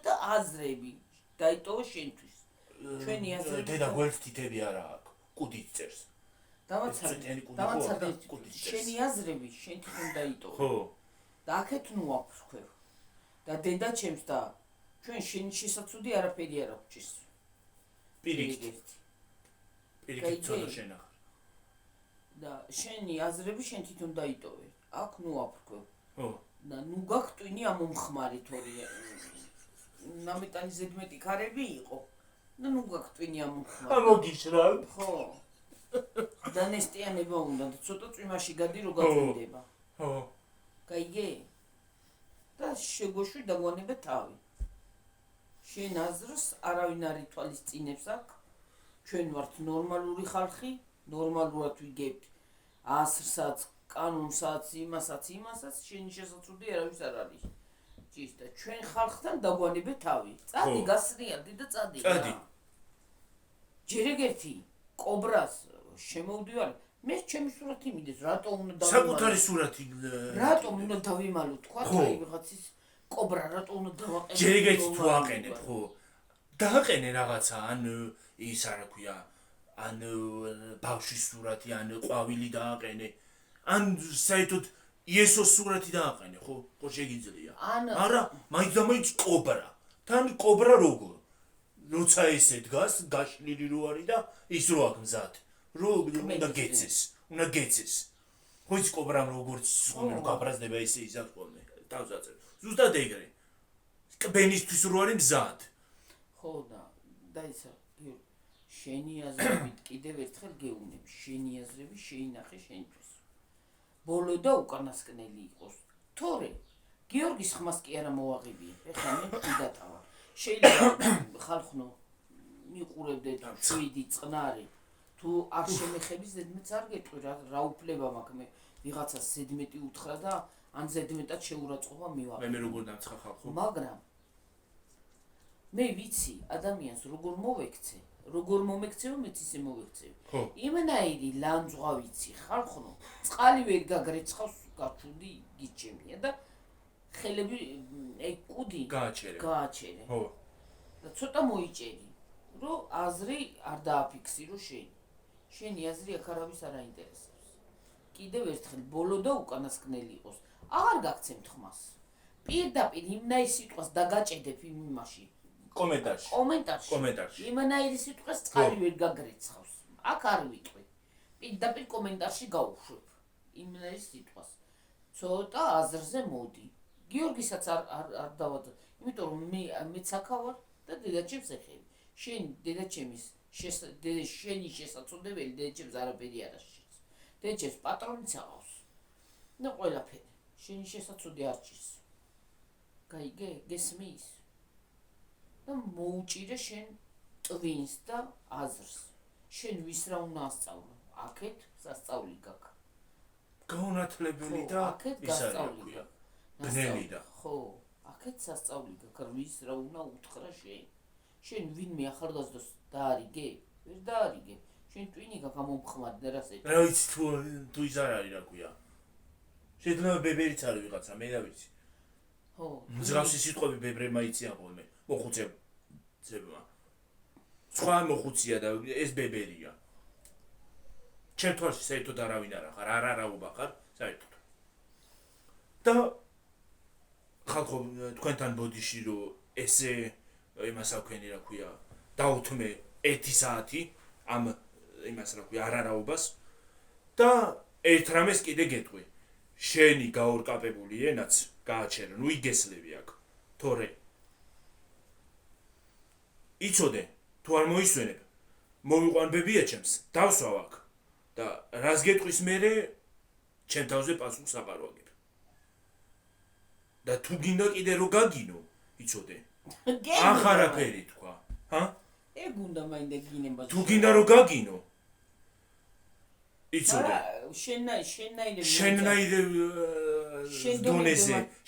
და აზრები დაიტოვე შენთვის ჩვენი აზრები დედა გვერდს თითები არა აქვს კუდით წერს დავაცადე შენი აზრები შენ თვითონ დაიტოვე ხო და აქეთ ნუ აფრქვევ და დედა ჩემს და ჩვენ შენი შესაძლოდი არაფერი არ აქვს პირიქით ცოტა შენახ და შენი აზრები შენ თვითონ დაიტოვე აქ ნუ აფრქვევ ხო და ნუ გაგტვინი ამომხმარი თორე ნამეტანი ზედმეტი ქარები იყო და ნუ გაგტვინი ამომხმარი ამოგიშრალ ხო და ნესტიანება უნდა და ცოტა წვიმაში გადი რო გაწვიმდება ხო გაიგე და შეგოშვი დაგვანებე თავი შენ აზრს არავინ არ ითვალისწინებს აქ ჩვენ ვართ ნორმალური ხალხი ნორმალურად ვიგებთ ასრსაც კანონსაც იმასაც შენი შესაძლოდი არავის არ არის ჭირდა ჩვენ ხალხთან დაგვანებე თავი წადი გასრიალდი და წადი ჯერ ეგერთი კობრას შემოვდივარ მე ჩემი სურათი მიდეს რატო უნდა დავიმალო საკუთარი სურათი რატო უნდა დავიმალო თქვა აი ვიღაცის კობრა რატო უნდა დავაყენო ჯერ ეგერთი თუ აყენებ ხო დააყენე რაღაცა ან ის არა ქვია ან ბავშვის სურათი ან ყვავილი დააყენე ან საერთოდ იესოს სურათი დააყენე ხო შეგიძლია არა მაინც კობრა თან კობრა როგორ როცა ესე დგას გაშლილი რო არის და ის რო აქ მზად რო უნდა გეცეს ხო ის კობრამ როგორც ხოლმე გაბრაზდება ისე ისახ ხოლმე თავზაწერ ზუსტად ეგრე კბენისთვის რო არის მზად ხო და ისა შენი აზრებით კიდევ ერთხელ გეუბნები შენი აზრები შეინახე შენთვის ბოლო და უკანასკნელი იყოს თორე გიორგის ხმას კი არა მოვაღებია ეხლა მე ვიდატავა შეიძლება ხალხნო მიყურებდეთ შვიდი წყნარი თუ არ შემეხები ზედმეტს არ გეტყვი რა უფლება მაქვს მე ვიღაცას ზედმეტი უთხრა და ან ზედმეტად შეურაცხყოფა მივაღებ მე როგორ დამცხა ხალხო მაგრამ მე ვიცი ადამიანს როგორ მოვექცე, როგორ მომექცევ, მეც ისე მოვექცევ. იმენაირი ლანძღვა ვიცი ხალხო, წყალი ვერ გაგრეცხავს, გაჩუდი გიჩემია და ხელები ეგ კუდი გააჩერე. ხო. და ცოტა მოიჭერი, რომ აზრი არ დააფიქსირო შენი. შენი აზრი აქ არავის არ აინტერესებს. კიდევ ერთხელ ბოლო და უკანასკნელი იყოს. აღარ გაგცემთ ხმას. პირდაპირ იმნაირი სიტყვას დაგაჭედებ იმ იმაში. კომენტარში. იმენაირი სიტყვას წყალი ვერ გაგრეცხავს. აქ არ ვიტყვი. პირდაპირ კომენტარში გავუშვებ. იმენაირი სიტყვას. ცოტა აზრზე მოდი. გიორგისაც არ დავაძ. იმიტომ რომ მეც აქა ვარ და დედაჩემს ეხები. შენ დედაჩემის შენი შესაძლებელი დედაჩემს არაფერი არ აღჭირს. დედაჩემს პატრონიც აღავს. და ყველაფერი. შენი შესაძლებელი არ ჭირს. გაიგე? გესმის? და მოუჭირე შენ ტვინს და აზრს. შენ ვის რა უნდა ასწავლო? აქეთ სასწაული გაქვს. გაუნათლებელი და ის არის. ბნელი და. ხო, აქეთ სასწაული გაქვს. ვის რა უნდა უთხრა შენ? შენ ვინმე ახალგაზრდას დაარიგე? ვერ დაარიგე. შენ ტვინი გამომხმარდა რას ეტყვი? რა ვიცი თუ ის არ არის რა ქვია. შეიძლება ბებერიც არის ვიღაცა, მე რა ვიცი. ხო. მსგავსი სიტყვები ბებრებმა იციან ხოლმე. მოხუცებმა. სხვა მოხუცია და ეს ბებერია. ჩემ თვალში საერთოდ არავინ არ ახარ, არ არაობა ხარ, საერთოდ. და ხალხო თქვენთან ბოდიში რომ ესე იმას აქვენი რა ქვია, დაუთმე 1 საათი ამ იმას რა ქვია, არაობას და ერთ რამეს კიდე გეტყვი. შენი გაორკაპებული ენაც გააჩერე, ნუ იგესლები აქ. თორე იცოდე, თუ არ მოისვენებ, მოვიყვან ბებია ჩემს, დავსვავ აქ და რას გეტყვის მერე ჩემ თავზე პასუხს აღარ ვაგებ. და თუ გინდა კიდე რო გაგინო, იცოდე. ახარაფერი თქვა, ჰა? ეგ უნდა მაინდა გინება. თუ გინდა რო გაგინო, იცოდე. შენნაირე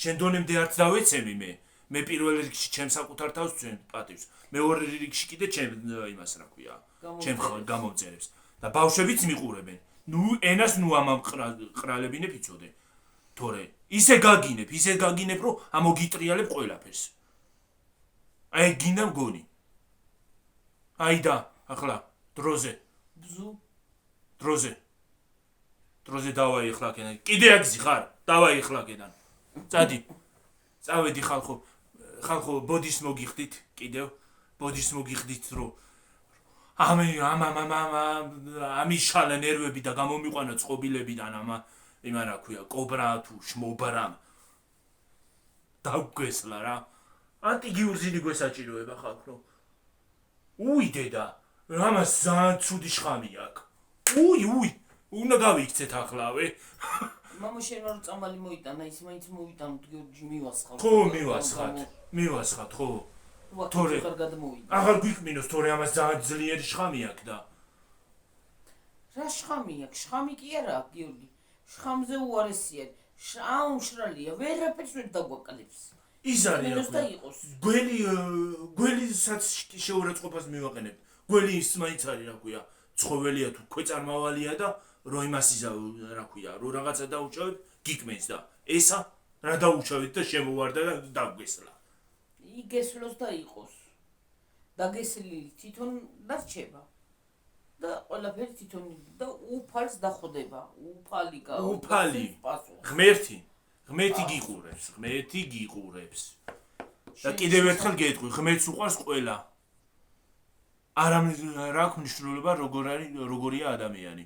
შენ დონემდე არც დავეცემი მე. მე პირველ რიგში ჩემ საკუთარ თავს ვცვენ პატივს. მეორე რიგში კიდე ჩემ იმას რა ქვია, ჩემ გამომწერებს. და ბავშვებიც მიყურებენ. ნუ ენას ნუ ამამ ყრალებინებ იცოდე. თორე ისე გაგინებ, რომ ამოგიტრიალებ ყველაფერს. აი გინდა მგონი. აი და ახლა დროზე. დროზე დავაი ახლა კენა. კიდე აგზი ხარ? დავაი ახლა კედან. წადი. წავედი ხალხო ბოდის მოგიხდით კიდევ. ბოდის მოგიხდით რომ ამიშალა ნერვები და გამომიყვანა წყობილებიდან იმა რა ქვია, კობრა თუ შმობრამ. დავგვესლა რა. ანტიგიურზინი გვესაჭიროება ხალხო. უი დედა, რამას ძალიან ცუდი შხამი აქვს. უი, უნდა გავიქცეთ ახლავე. მამა შენ რა წამალი მოიტანა, ის მაინც მოვიტანოთ გიორგი მივასხავ. ხო, მივასხათ, ხო. თორე აღარ გვიკმინოს, თორე ამას ძალიან ძლიერი შხამი აქვს და. რა შხამი აქვს? შხამი კი არა აქვს, გიორგი. შხამზე უარესია. აუმშრალია, ვერაფერს ვერ დაგვაკლებს. ის არის რა ქვია. გველისაც შეურაცხყოფას მივაყენებ. გველი ის მაინც არის რა ქვია. ცხოველია თუ ქვეწარმავალია და რო იმას იზავ რა ქვია, რო რაღაცა დაუჭავებ, გიკმენს და ესა რა დაუჭავეთ და შემოვარდა და დაგვესლა. იგესლოს და იყოს. დაგესლილი თვითონ დარჩება. და ყველაფერი თვითონ და უფალს დახვდება. უფალი. ღმერთი გიყურებს. და კიდევ ერთხელ გეტყვი, ღმერთს უყვარს ყველა. არა რა აქვს მნიშვნელობა როგორია ადამიანი.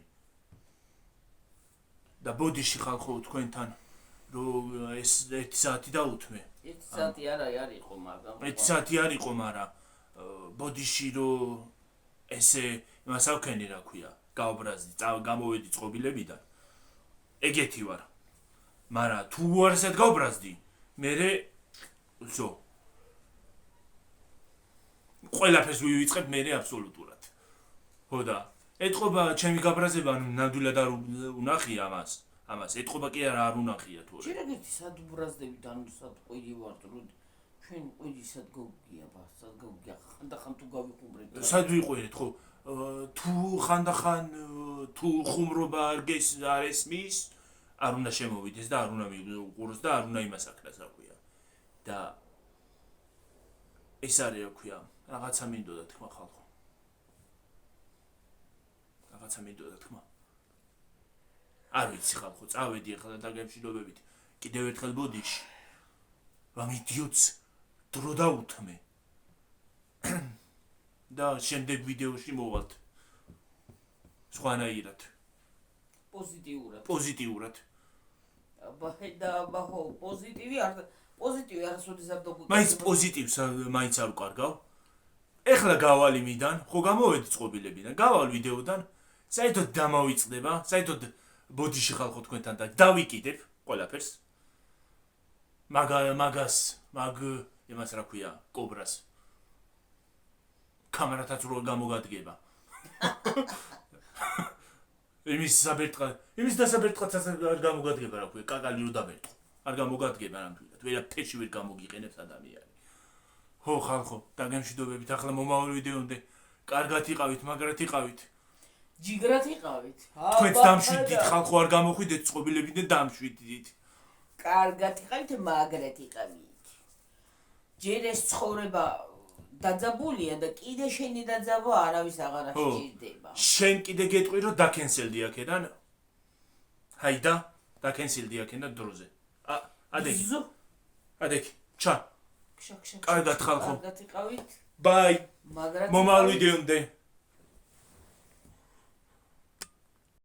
და ბოდიში ხალხო თქვენთან რომ ეს 1 საათი დაუთმე. 1 საათი არ იყო, მაგრამ 1 საათი არ იყო, მაგრამ ბოდიში რომ ესე იმას ავქენი რა ქვია, გავბრაზდი, გამოვედი წყობილებიდან. ეგეთი ვარ. მაგრამ თუ უარესად გავბრაზდი, მერე ზო ყველაფერს ვივიწყებ მერე აბსოლუტურად. ხო და ეთყობა ჩემი გაბრაზება ნამდვილად არ უნახია ამას. ეთყობა კი არ უნახია თორე. შეიძლება სად უბრაზდები და სად ყვირი ვარ, რომ ჩვენ ყველი სად გოგია ბასად გოგია ხანდახან თუ გავიხუმრეთ სად ვიყვერეთ ხო თუ ხანდახან თუ ხუმრობა არ ესმის არ უნდა შემოვიდეს და არ უნდა მიყუროს და არ უნდა იმას აკრას რა ქვია და ეს არის რა ქვია რაღაცა მინდოდა თქმა ხალხო რაღაცა მინდოდა თქმა არ ვიცი ხალხო წავედი ახლა დაგემშვიდობებით კიდევ ერთხელ ბოდიში რომ იდიოტს დრო დაუთმე და შემდეგ ვიდეოში მოვალთ სხვანაირად პოზიტიურად და ბაჰო პოზიტივი არასოდეს არ დაგუწევ მაინც პოზიტივს მაინც არ ვკარგავ ეხლა გავალ იმიდან ხო გამოვედი წყობილებიდან გავალ ვიდეოდან საერთოდ დამავიწყდება საერთოდ ბოდიში ხალხო თქვენთან და დავიკიდებ ყველაფერს მაგას იმას რა ქვია კობრას კამერათაც რო გამოგადგება იმის დასაბერტყადაც არ გამოგადგება რა ქვია კაკალი რო დაბერტყო არ გამოგადგება ნამდვილად ვერაფერში ვერ გამოგიყენებს ადამიანი ხო ხალხო დაგემშვიდობებით ახლა მომავალ ვიდეომდე კარგად იყავით მაგრად იყავით ჯიგრად იყავით თქვენც დამშვიდით ხალხო არ გამოხვიდეთ წყობილებიდან დამშვიდით კარგად იყავით მაგრად იყავით ჯერ ეს ცხოვრება დაძაბულია და კიდე შენი დაძაბვა არავის აღარ აღჭირდება შენ კიდე გეტყვი რომ დაკენსელდი აქედან ჰაიდა დაკენსელდი აქედან დროზე ადექი ჩა კარგად ხალხო კარგად იყავით ბაი მაგრად მომავალ ვიდეომდე